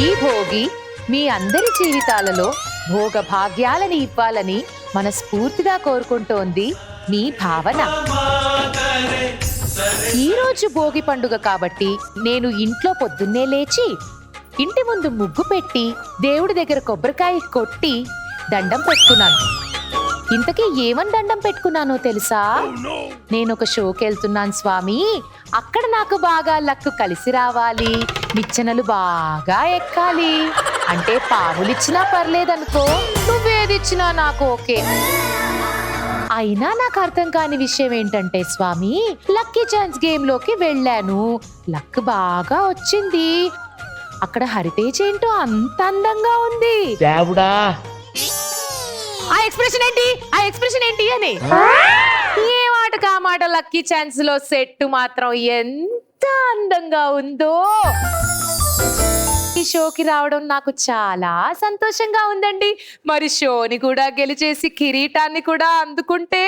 S1: ఈ భోగి మీ అందరి జీవితాలలో భోగ భాగ్యాలని ఇవ్వాలని మనస్ఫూర్తిగా కోరుకుంటోంది మీ భావన. ఈ రోజు భోగి పండుగ కాబట్టి నేను ఇంట్లో పొద్దున్నే లేచి ఇంటి ముందు ముగ్గు పెట్టి దేవుడి దగ్గర కొబ్బరికాయ కొట్టి దండం పెట్టుకున్నాను. ఇంతకీ ఏమని దండం పెట్టుకున్నానో తెలుసా? నేను ఒక షోకి వెళ్తున్నాను స్వామి, అక్కడ నాకు బాగా లక్కు కలిసి రావాలి, నిచ్చెనలు బాగా ఎక్కాలి. అంటే పాములిచ్చినా పర్లేదనుకో, నువ్వేదిచ్చినా నాకు ఓకే. అయినా నాకు అర్థం కాని విషయం ఏంటంటే స్వామి, లక్కీ ఛాన్స్ గేమ్ లోకి వెళ్ళాను, లక్ బాగా వచ్చింది. అక్కడ హరితేజ్ ఏంటో అంత అందంగా ఉంది. ఆ ఎక్స్ప్రెషన్ ఏంటి అని ఏ మాట కా మాట లక్కీ ఛాన్స్ లో సెట్ మాత్రం ఎంత అందంగా ఉందో. ఈ షోకి రావడం నాకు చాలా సంతోషంగా ఉందండి. మరి షోని కూడా గెలిచేసి కిరీటాన్ని కూడా అందుకుంటే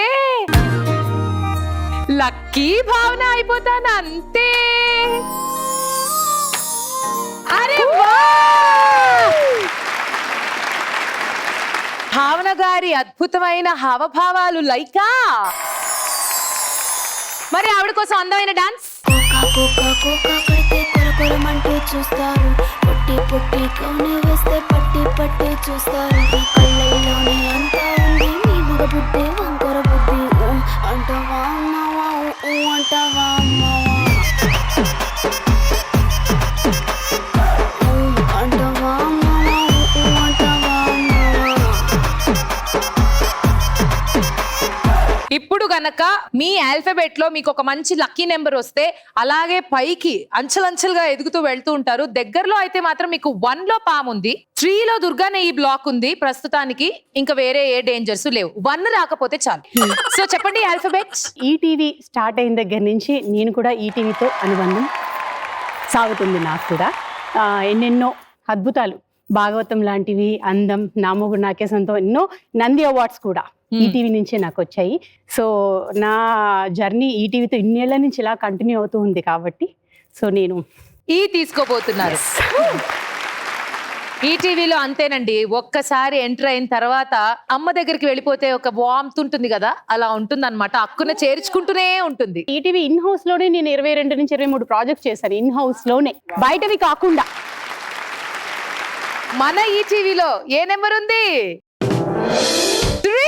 S1: లక్కీ భావన అయిపోతాను అంతే. అరే భావన గారి అద్భుతమైన హావభావాలు లైకా. మరి ఆవిడ కోసం అందమైన డాన్స్.
S9: కాకు కాకు కాకడితే కొరకొరమంటూ చూస్తారు, పొట్టి పొట్టి కౌని వేస్తే పట్టి పట్టి చూస్తారు. ఈ కళ్ళల్లోనే అంతా ఉంది మీ మగ బుద్ధి వంకర బుద్ధి. అంటావా అమ్మావా అంటావా అమ్మావా, అంటావా అమ్మావా అంటావా అమ్మావా.
S1: ఇప్పుడు గనక మీ ఆల్ఫాబెట్ లో మీకు ఒక మంచి లక్కీ నెంబర్ వస్తే అలాగే పైకి అంచెలంచెలుగా ఎదుగుతూ వెళ్తూ ఉంటారు. దగ్గరలో అయితే మాత్రం మీకు 1 లో పాము ఉంది, 3 లో దుర్గానే ఈ బ్లాక్ ఉంది ప్రస్తుతానికి. ఇంకా వేరే ఏ డేంజర్స్ లేవు. 1 రాకపోతే చాలు. సో చెప్పండి ఆల్ఫాబెట్స్.
S4: ఈటీవీ స్టార్ట్ అయిన దగ్గర నుంచి నేను కూడా ఈటీవీతో అనుబంధం సాగుతుంది నాకు కూడా. ఎన్నెన్నో అద్భుతాలు, భాగవతం లాంటివి, అందం, నామోగుడు నాకేసంతో ఎన్నో నంది అవార్డ్స్ కూడా ఈటీవీ నుంచే నాకు వచ్చాయి. సో నా జర్నీ ఈటీవీతో ఇన్నేళ్ల నుంచి ఇలా కంటిన్యూ అవుతూ ఉంది కాబట్టి సో నేను
S1: తీసుకోబోతున్నారు. ఈటీవీలో అంతేనండి, ఒక్కసారి ఎంటర్ అయిన తర్వాత అమ్మ దగ్గరికి వెళ్ళిపోతే ఒక వామ్త్ ఉంటుంది కదా, అలా ఉంటుంది అనమాట. అక్కున చేర్చుకుంటూనే ఉంటుంది.
S4: ఈటీవీ ఇన్ హౌస్ లోనే నేను 22 నుంచి 23 ప్రాజెక్ట్స్ చేశాను, ఇన్ హౌస్ లోనే, బయటవి కాకుండా.
S1: మన ఈటీవీలో ఏ నెంబర్ ఉంది? 3.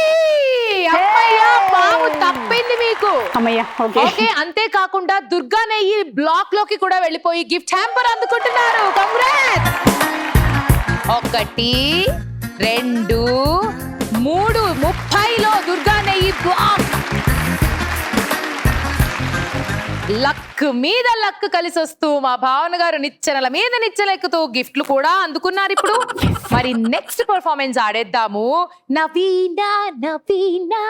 S1: అమ్మయ్యా, పాము తప్పింది మీకు.
S4: అమ్మయ్య, ఓకే.
S1: ఓకే, అంతేకాకుండా దుర్గానే ఈ బ్లాక్ లోకి కూడా వెళ్ళిపోయి గిఫ్ట్ హ్యాంపర్ అందుకుంటున్నారు. కంగ్రాట్స్. 1, 2, 3, 30లో దుర్గానే ఈ బ్లాక్. లక్ మీద లక్ కలిసి వస్తూ మా భావన గారు నిచ్చెనల మీద నిచ్చెనెక్కుతూ గిఫ్ట్లు కూడా అందుకున్నారు. ఇప్పుడు మరి నెక్స్ట్ పర్ఫార్మెన్స్ ఆడేద్దాము. నవీనా నవీనా.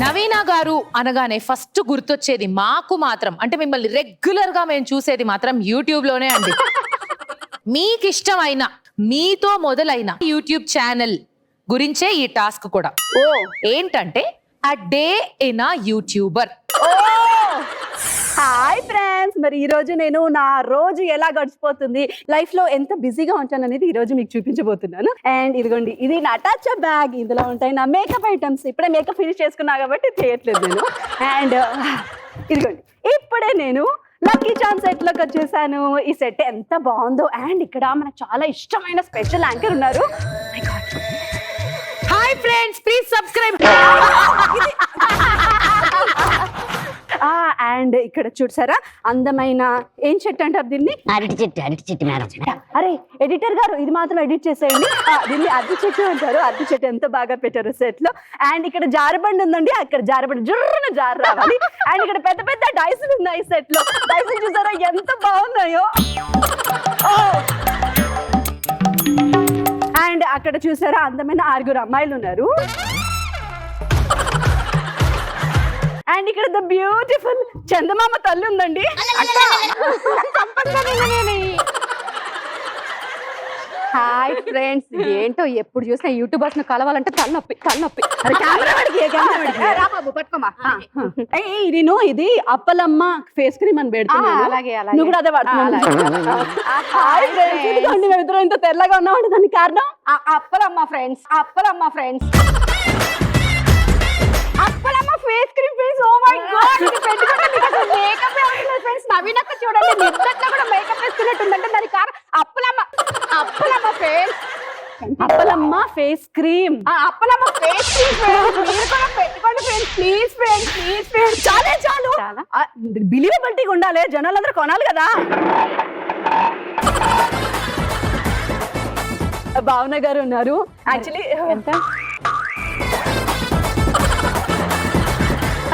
S1: నవీనా గారు అనగానే ఫస్ట్ గుర్తొచ్చేది మాకు మాత్రం, అంటే మిమ్మల్ని రెగ్యులర్ గా మేము చూసేది మాత్రం యూట్యూబ్ లోనే అండి. మీకు ఇష్టమైన, మీతో మొదలైన యూట్యూబ్ ఛానల్ గురించే ఈ టాస్క్ కూడా. ఏంటంటే a day in a YouTuber.
S4: Hi friends, మరి ఈ రోజు నేను నా రోజు ఎలా గడిచిపోతుంది, లైఫ్ లో ఎంత బిజీగా ఉంటాను అనేది ఈ రోజు మీకు చూపించబోతున్నాను. అండ్ ఇదిగోండి, ఇది నా టచ్ బ్యాగ్. ఇందులో ఉంటాయి నా మేకప్ ఐటమ్స్. ఇప్పుడే మేకప్ ఫినిష్ చేసుకున్నా కాబట్టి చేయట్లేదు నేను. అండ్ ఇదిగోండి, ఇప్పుడే నేను లక్కీ ఛాన్స్ సెట్ లోకి వచ్చేసాను. ఈ సెట్ ఎంత బాగుందో. అండ్ ఇక్కడ మనకు చాలా ఇష్టమైన స్పెషల్ యాంకర్ ఉన్నారు.
S1: Hi friends, please subscribe.
S4: And ఇక్కడ చూసారా, అందమైన ఏం చెట్టు అంటారు దీన్ని?
S2: అరటి చెట్టు మేడం.
S4: అరే ఎడిటర్ గారు, ఇది మాత్రం ఎడిట్ చేసేయండి. దీన్ని అరటి చెట్టు అంటారు. అరటి చెట్టు ఎంత బాగా పెట్టారు సెట్ లో. అండ్ ఇక్కడ జారబండి ఉందండి, అక్కడ జారబండి జుర్రున జారు రావాలి. అండ్ ఇక్కడ పెద్ద పెద్ద డైసులు ఉన్నాయి సెట్ లో. డైసులు చూసారా ఎంత బాగున్నాయో. అండ్ అక్కడ చూసారా, అందమైన 6 అమ్మాయిలు ఉన్నారు. అండ్ ఇక్కడ ద బ్యూటిఫుల్ చందమామ తల్లి ఉందండి. హాయ్ ఫ్రెండ్స్, ఏంటో ఎప్పుడు చూసినా యూట్యూబర్స్ ను కలవాలంటే తలనొప్పి. నేను ఇది అప్పలమ్మ ఫేస్ క్రీమ్ అని పెడుతున్నాను. నువ్వు కూడా అదే వాడుతున్నావు. హాయ్ ఫ్రెండ్స్, మేమిద్దరం ఇంత తెల్లగా ఉన్నామంటే దానికి కారణం Appalamma friends. Appalamma face cream friends. Oh my god, ఇది పెట్టుకుంటే మీకు అసలు మేకప్ ఏ అవసరం లేదు ఫ్రెండ్స్. నవీనక్క చూడండి, నిద్దట్లో కూడా మేకప్ వేసుకున్నట్టుందంటే దానికి కారణం Appalamma friends. Appalamma face cream. Appalamma face cream friends, మీరు కూడా పెట్టుకోండి ఫ్రెండ్స్. Please friends. చాలు. బిలీవబిలిటీగా ఉండాలి, జనాలందరూ కొనాలి కదా. భావన గారు ఉన్నారు. యాక్చువల్లీ ఎంత?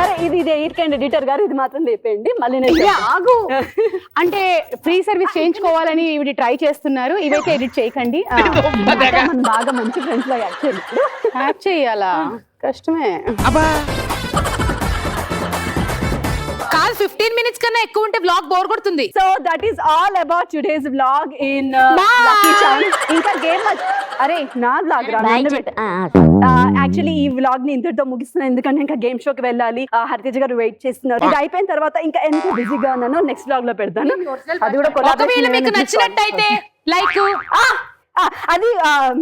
S4: అరే ఇది ఎయిర్కండ్ ఎడిటర్ గారు, ఇది మాత్రం లేపేయండి. మళ్ళీ నేను ఆగు అంటే ఫ్రీ సర్వీస్ చేయించుకోవాలని ఇవి ట్రై చేస్తున్నారు. ఇవైతే ఎడిట్ చేయకండి. మనం బాగా మంచి ఫ్రెండ్స్ లో యాక్ట్ చేయాలా? కష్టమే.
S1: కాదు, 15 minutes కన్నా ఎక్కువ ఉంటే వ్లాగ్ బోర్ కొడుతుంది.
S4: So that is all about today's vlog in lucky chance. ఇంకా గేమ్. అరే నా వ్లాగ్ యాక్చువల్లీ ఈ వ్లాగ్ ని ఇంతటితో ముగిస్తున్నాను, ఎందుకంటే ఇంకా గేమ్ షోకి వెళ్ళాలి. హరితేజ గారు వెయిట్ చేస్తున్నారు. ఇది అయిపోయిన తర్వాత ఇంకా ఎంత బిజీగా ఉన్నానో నెక్స్ట్ వ్లాగ్ లో పెడతాను. అది కూడా
S1: ఒకవేళ మీకు నచ్చినట్టయితే లైక్
S4: అది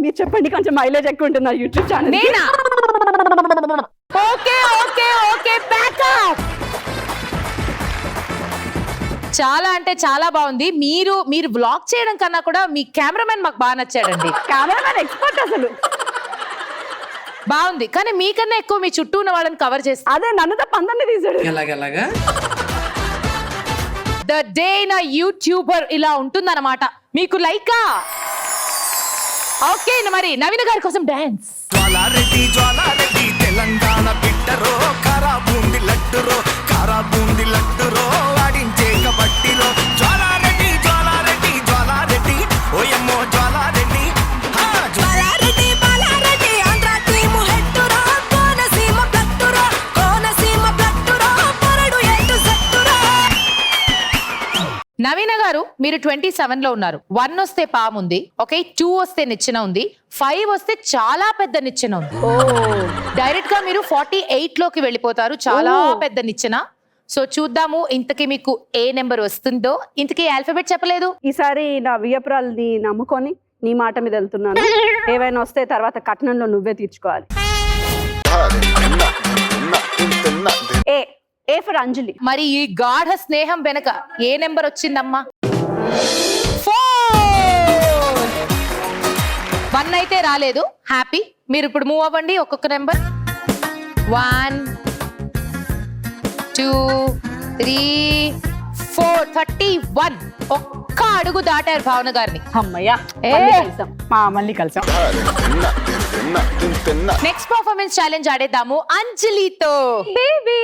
S4: మీరు చెప్పండి, కొంచెం మైలేజ్ ఎక్కువ ఉంటున్నారు యూట్యూబ్ ఛానల్.
S1: నేనా? Okay okay okay backup. చాలా అంటే చాలా బాగుంది. మీరు బ్లాగ్ చేయడం కన్నా కూడా మీ కెమెరామెన్ మాకు బాగా నచ్చాడండి.
S4: కెమెరామెన్ ఎక్స్పర్ట్ అసలు.
S1: బాగుంది, కానీ మీకన్నా ఎక్కువ మీ చుట్టూ ఉన్న వాళ్ళని కవర్ చేస్తారు.
S4: అదే నన్ను తప్ప అందరినీ తీసాడు.
S3: ఎలాగెలాగా
S1: ద డే నా యూట్యూబర్ ఇలా ఉంటుందన్నమాట. మీకు లైకా? ఓకే, మరి నవీన గారి కోసం డాన్స్.
S3: జ్వాలారెడ్డి తెలంగాణ బిడ్డరో కారా బూంది లడ్డురో వాడించే కబట్టిలో జ్వాలారెడ్డి ఓయమ్మో జ్వాలారెడ్డి
S5: బాలారెడ్డి బాలారెడ్డి ఆంధ్ర టీము హెట్టురా కోనసీమ బ్లట్టురా పొరడు ఎట్టు సట్టురా.
S1: నవీన గారు మీరు 27 లో ఉన్నారు. 1 వస్తే పాముంది, ఓకే, 2 వస్తే నిచ్చెన ఉంది, 5 వస్తే చాలా పెద్ద నిచ్చెన ఉంది. డైరెక్ట్ గా మీరు 48 లోకి వెళ్ళిపోతారు, చాలా పెద్ద నిచ్చెన. సో చూద్దాము ఇంతకీ మీకు ఏ నెంబర్ వస్తుందో. ఇంతకీ ఆల్ఫాబెట్ చెప్పలేదు.
S4: ఈసారి నా వియపురాల్ని నమ్ముకొని నీ మాట మీద వెళ్తున్నాను. ఏవైనా వస్తే తర్వాత కట్నంలో నువ్వే తీర్చుకోవాలి. ఏ ఫర్ అంజలి.
S1: మరి ఈ గాఢ స్నేహం వెనక ఏ నెంబర్ వచ్చిందమ్మా? 4. 1 అయితే రాలేదు, హ్యాపీ. మీరు ఇప్పుడు మూవ్ అవ్వండి ఒక్కొక్క నెంబర్. 1 2 3 4 31. ఒక్క అడుగు దాటారు భావన గారిని.
S4: అమ్మయ్యా, మళ్ళీ కలిసాం.
S1: నెక్స్ట్ పర్ఫార్మెన్స్ ఛాలెంజ్ ఆడేద్దాము అంజలితో.
S4: బేబీ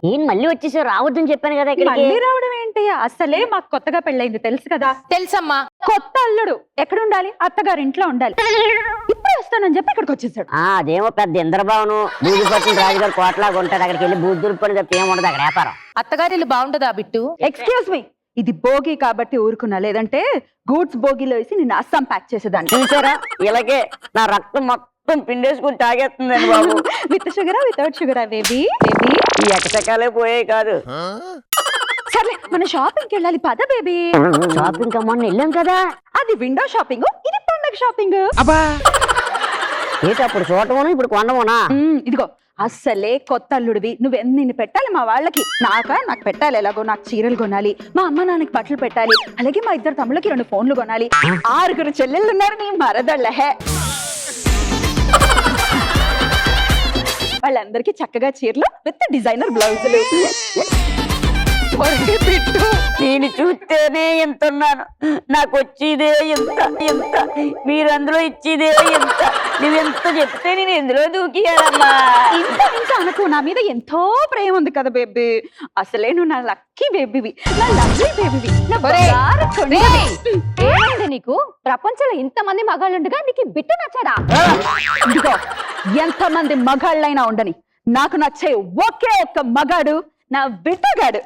S2: ఏం మళ్ళీ వచ్చేసి రావద్దని చెప్పాను కదా ఇక్కడికి.
S4: మళ్ళీ రావడం ఏంటి? అసలే మాకు కొత్తగా పెళ్ళైంది తెలుసు కదా.
S1: తెలుసమ్మా.
S4: కొత్త అల్లుడు ఎక్కడ ఉండాలి? అత్తగారి ఇంట్లో ఉండాలి. ఇప్పుడే వస్తానని చెప్పి ఇక్కడికి వచ్చేసాడు.
S2: అదేమో పెద్ద ఇంద్రభావను బూది పట్టిన రాజుగారు కోటలాగా ఉంటాడు. అక్కడికి వెళ్ళి బూది దురుపుని తప్ప ఏముండదు అక్కడ వ్యాపారం.
S1: అత్తగారిలు బాగుంటదా బిట్టు?
S4: ఎక్స్క్యూజ్ మీ, ఇది భోగి కాబట్టి ఊరుకున్నా, లేదంటే గూడ్స్ భోగిలో వేసి నిన్ను అస్సాం ప్యాక్ చేసేదాన్ని.
S2: చూసారా, ఇలాగే నా రక్తం మొత్తం పిండేసుకుని తాగేస్తుందండి బాబు.
S4: విత్ షుగరా వితౌట్ షుగరా బేబీ? బేబీ
S2: ఈ ఎకసకాలే పోయే కాదు.
S4: సర్లే మన షాపింగ్కి వెళ్ళాలి పద బేబీ.
S2: షాపింగ్ కమ్మని వెళ్ళాం కదా.
S4: అది విండో షాపింగ్, ఇది పండగ షాపింగ్.
S2: ఏంటి అప్పుడు చూడటమును ఇప్పుడు కొండమునా?
S4: ఇదిగో అస్సలే కొత్త అల్లుడివి, నిన్ను పెట్టాలి మా వాళ్ళకి. నాకు పెట్టాలి, ఎలాగో నాకు చీరలు కొనాలి, మా అమ్మ నాన్నకి బట్టలు పెట్టాలి, అలాగే మా 2 తమ్ముళ్ళకి 2 ఫోన్లు కొనాలి, 6 చెల్లెళ్ళు ఉన్నారు నీ మరదళ్ళహే. వాళ్ళందరికీ చక్కగా చీరలు విత్ డిజైనర్ బ్లౌజులు.
S2: నేను చూస్తేనే ఎంత ఉన్నాను, నాకు వచ్చేదే ఎంత, మీరందులో ఇచ్చేదే ఎంత. నువ్వెంత చెప్తే నేను ఎందులో దూకియాలమ్మా.
S4: ఇంకా అనుకో, నా మీద ఎంతో ప్రేమ ఉంది కదా బేబీ. అసలే నువ్వు నా లక్కీ బేబీవి, నా లవ్లీ బేబీవి, నా బంగారు కొండవి.
S7: ఏమైంది నీకు? ప్రపంచంలో ఇంతమంది మగాళ్ళుండగా నీకు ఈ బిట్టు నచ్చడా?
S4: ఇదిగో ఎంతమంది మగాళ్ళైనా ఉండని, నాకు నచ్చే ఒకే ఒక్క మగాడు నా బిడ్డగాడు.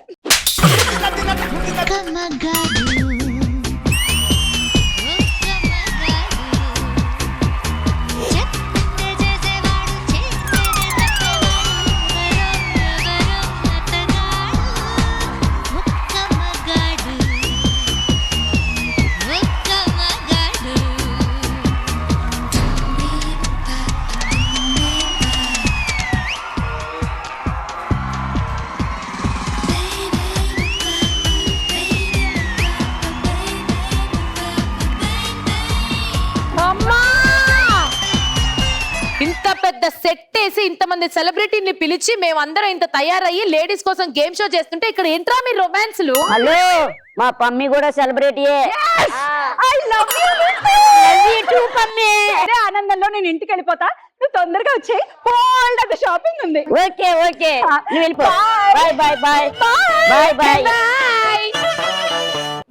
S1: ఇంత పెద్ద సెట్ వేసి ఇంతమంది సెలబ్రిటీని పిలిచి మేమందరం ఇంత తయారయ్యి లేడీస్ కోసం గేమ్ షో చేస్తుంటే ఇక్కడ ఏంట్రా మీ రొమాన్స్లు?
S2: హలో, మా పమ్మి కూడా సెలబ్రిటీయే.
S4: అదే ఆనందంలో నేను ఇంటికి వెళ్ళిపోతా, నువ్వు తొందరగా వచ్చే. పోల్డ్ షాపింగ్ ఉంది.
S2: ఓకే నువ్వు వెళ్ళిపో. Bye bye bye bye bye.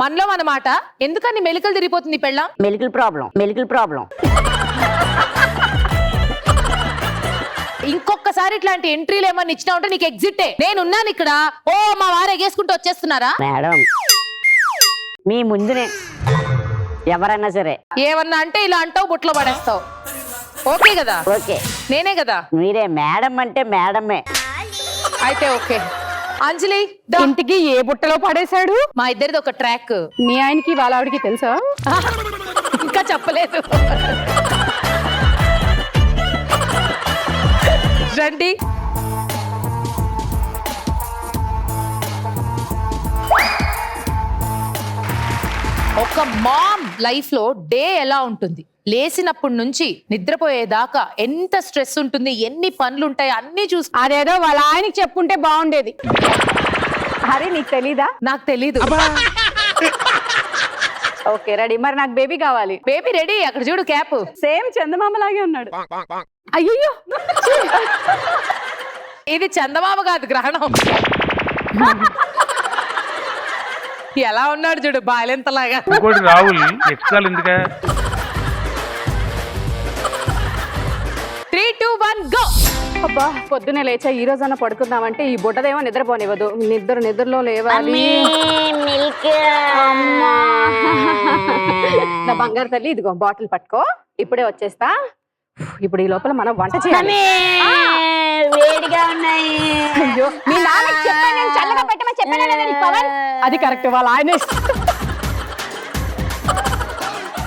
S1: మనలో అన్నమాట. ఎందుకని మెలికలు తిరిగిపోతుంది పెళ్ళ?
S2: Medical problem.
S1: ఇంకొకసారి ఇట్లాంటి ఎంట్రీలు ఏమన్నా ఇచ్చినా ఉంటే నీకు ఎగ్జిటే. నేనున్నాను ఇక్కడ. ఓ మా వారు ఎగేసుకుంటూ వచ్చేస్తున్నారా?
S2: మేడం మీ ముందునే ఎవరన్నా సరే
S1: ఏమన్నా అంటే ఇలా అంటావు, బుట్లో పడేస్తావు. ఓకే కదా?
S2: ఓకే,
S1: నేనే కదా?
S2: మీరే మేడం అంటే మేడమే.
S1: అయితే ఓకే. అంజలి దా.
S4: ఇంటికి ఏ బుట్టలో పడేశాడు?
S1: మా ఇద్దరిది ఒక ట్రాక్.
S4: మీ ఆయనకి వాళ్ళ ఆవిడకి తెలుసా?
S1: ఇంకా చెప్పలేదు. రండి. ఒక మామ్ లైఫ్ లో డే ఎలా ఉంటుంది, లేచినప్పటి నుంచి నిద్రపోయేదాకా ఎంత స్ట్రెస్ ఉంటుంది, ఎన్ని పనులు ఉంటాయి అన్ని చూసి.
S4: అదేదో వాళ్ళ ఆయనకి చెప్పుంటే బాగుండేది.
S7: హరి నీకు తెలీదా?
S1: నాకు తెలీదు.
S7: Okay ready. మరి నాకు బేబీ కావాలి.
S1: Baby ready. అక్కడ చూడు క్యాప్.
S7: సేమ్ చందమామ లాగే ఉన్నాడు.
S4: అయ్యో
S1: ఇది చందమామ కాదు, గ్రహణం. ఎలా ఉన్నాడు చూడు, బాలెంతలాగా.
S10: ఇంకోటి రాహుల్ ఎక్స్ట్రాలు ఎందుక?
S1: 3, 2, 1 గో.
S7: అబ్బా పొద్దునే లేచా ఈ రోజన్నా పడుకుందామంటే ఈ బుట్టదేమో నిద్రపోనివ్వదు. నిద్రలో లేవాలి.
S2: మిల్క్
S7: అమ్మా. నా బంగారు తల్లి ఇదిగో బాటిల్ పట్టుకో, ఇప్పుడే వచ్చేస్తా. ఇప్పుడు ఈ లోపల మనం వంట చేయాలి.
S2: వేడిగా ఉన్నాయి.
S7: అయ్యో మీ నాన్నకి చెప్పాను నేను చల్లగా పెట్టమని చెప్పాను లేదా నీకు పవన్?
S4: అది కరెక్ట్. వాళ్ళ ఆయన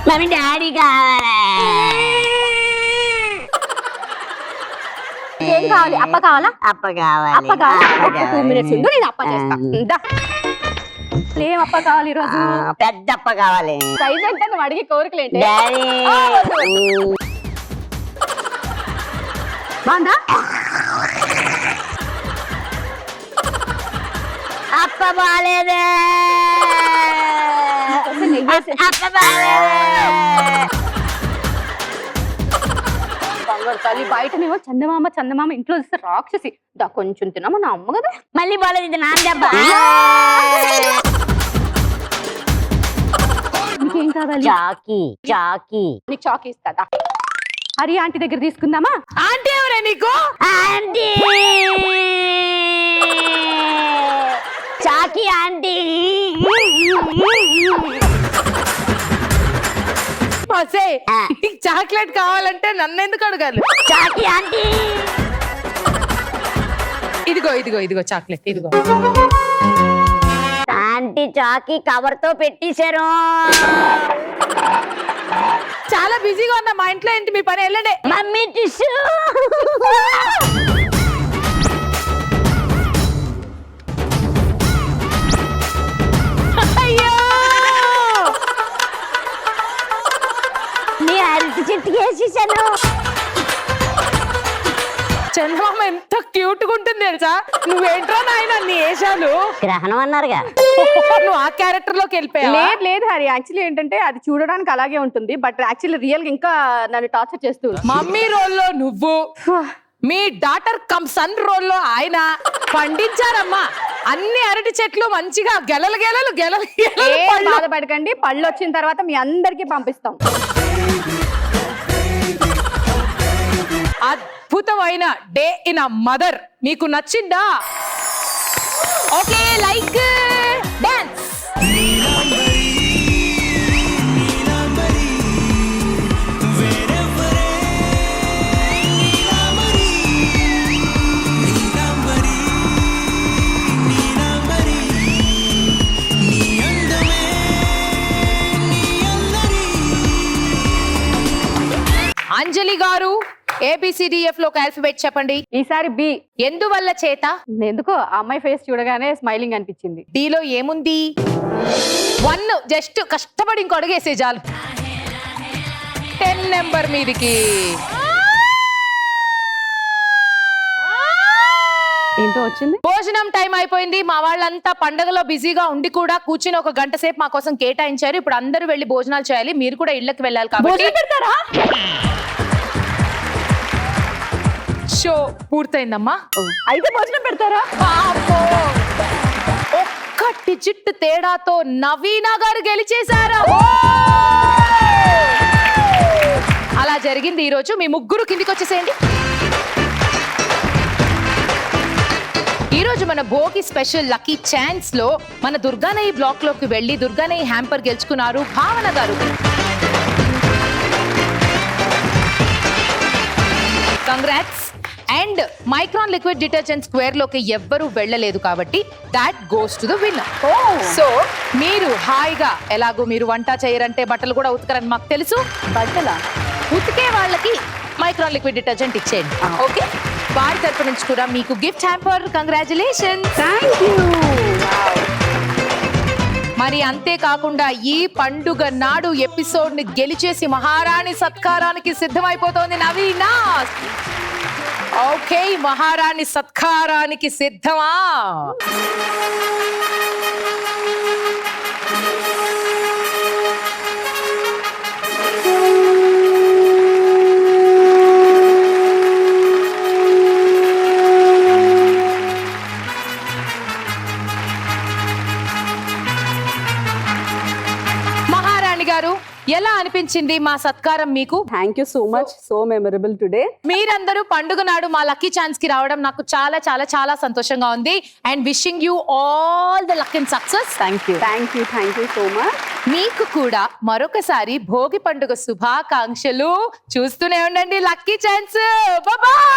S2: మమ్మీ డాడీ కావాలి.
S7: ఏం కావాలి? అప్ప కావాలా?
S2: అప్ప కావాలి.
S7: అప్ప కావాలా? ఒక 2 minutes ఉండు, నేను అప్ప చేస్తా. దా. ఏం అప్ప కావాలి ఈరోజు?
S2: పెద్ద అప్ప కావాలి.
S7: సైజ్ అంటే నువ్వు అడిగే కోరికలేంటి?
S2: డాడీ
S7: బాగుందా?
S2: అప్ప బాలేదే. అప్ప బాలేదే.
S7: బంగారు తల్లి బయటనేమో చందమామ ఇంట్లో చూస్తే రాక్షసి. దా కొంచెం తినమా, నా అమ్మ కదా.
S2: మళ్ళీ బాలేదు. ఇది నాన్న దెబ్బ.
S7: నీకేం కావాలి?
S2: చాకీ
S7: నీకు చాకీ ఇస్తా. హరి ఆంటీ దగ్గర తీసుకుందామా?
S1: ఆంటీ ఎవరే నీకు?
S2: Aunty Chaki aunty.
S1: అసే చాక్లెట్ కావాలంటే నన్ను ఎందుకు అడగాలి?
S2: చాకీ ఆంటీ.
S1: ఇదిగో చాక్లెట్ ఇదిగో.
S2: ఆంటీ చాకీ కవర్ తో పెట్టేశారు.
S1: చాలా బిజీగా ఉన్నా, మా ఇంట్లో ఏంటి మీ పని? వెళ్ళండి.
S2: Mummy tissue.
S1: అయ్యో
S2: నీ అరటి చెట్టుకి వేసేసాను.
S1: చందమామ ఎంత క్యూట్ గా ఉంటుంది తెలుసా? నువ్వేంట్రా నాయన నీ వేషాలు.
S2: గ్రహణం అన్నారుగా,
S1: నువ్వు ఆ క్యారెక్టర్ లోకి వెళ్ళిపోయావా?
S7: లేదు హరి, యాక్చువల్లీ ఏంటంటే అది చూడడానికి అలాగే ఉంటుంది, బట్ యాక్చువల్లీ రియల్ గా ఇంకా నన్ను టార్చర్ చేస్తూ.
S1: మమ్మీ రోల్లో నువ్వు, మీ డాటర్ కమ్ సన్ రోల్లో ఆయన పండించారమ్మా. అన్ని అరటి చెట్లు మంచిగా గెలలు
S7: బాధపడకండి, పళ్ళు వచ్చిన తర్వాత మీ అందరికి పంపిస్తాం.
S1: అద్భుతమైన డే ఇన్ అ మదర్. మీకు నచ్చిందా? Okay, like dance. అంజలి గారు ABCDF లో ఆల్ఫాబెట్ చెప్పండి.
S7: ఈసారి బి.
S1: ఎందువల్ల చేత?
S7: ఎందుకో ఆ అమ్మాయి ఫేస్ చూడగానే స్మైలింగ్ అనిపించింది.
S1: D లో ఏముంది? 1 జస్ట్ కష్టపడి ఇంకో అడుగేసే చాలు. 10 నెంబర్ మీదికి.
S7: ఏంటో వచ్చింది.
S1: భోజనం టైం అయిపోయింది. మా వాళ్ళంతా పండగలో బిజీగా ఉండి కూడా కూర్చుని 1 గంట సేపు మా కోసం కేటాయించారు. ఇప్పుడు అందరూ వెళ్ళి భోజనాలు చేయాలి, మీరు కూడా ఇళ్ళకి వెళ్ళాలి కాబట్టి షో పూర్తయిందమ్మా.
S7: అయితే భోజనం పెడతారా?
S1: ఒక్క డిజిట్ తేడాతో నవీన గారు గెలిచేశారు. అలా జరిగింది ఈరోజు. మీ ముగ్గురు కిందికి వచ్చేసేయండి. ఈరోజు మన భోగి స్పెషల్ లక్కీ ఛాన్స్ లో మన దుర్గానయ్య బ్లాక్ లోకి వెళ్లి దుర్గానయ్య హ్యాంపర్ గెలుచుకున్నారు భావన గారు. Congrats. And micron liquid detergent square లోకి ఎవ్వరూ వెళ్ళలేదు కాబట్టి that goes to the winner. So మీరు హాయిగా, ఎలాగో మీరు వంట చేయరంటే బట్టలు కూడా ఉతకరని మాకు తెలుసు,
S7: బట్టలా
S1: ఉతికే వాళ్ళకి మైక్రాన్ లిక్విడ్ డిటర్జెంట్ ఇచ్చేయండి. ఓకే, వారి తరపు నుంచి కూడా మీకు gift hamper. Congratulation.
S4: Thank you.
S1: మరి అంతేకాకుండా ఈ పండుగ నాడు ఎపిసోడ్ ని గెలిచేసి మహారాణి సత్కారానికి సిద్ధమైపోతోంది నవీన. ఓకే, మహారాణి సత్కారానికి సిద్ధమా? మహారాణి గారు, ఎలా అనిపించింది మా సత్కారం మీకు?
S4: Thank you so much. So memorable today.
S1: మీరందరూ పండుగ నాడు మా లక్కీ ఛాన్స్ కి రావడం నాకు చాలా చాలా చాలా సంతోషంగా ఉంది. And wishing you all the luck and success.
S4: Thank you. Thank you. Thank you so much.
S1: మీకు కూడా మరొకసారి భోగి పండుగ శుభాకాంక్షలు. చూస్తూనే ఉండండి లక్కీ ఛాన్స్. బాయ్.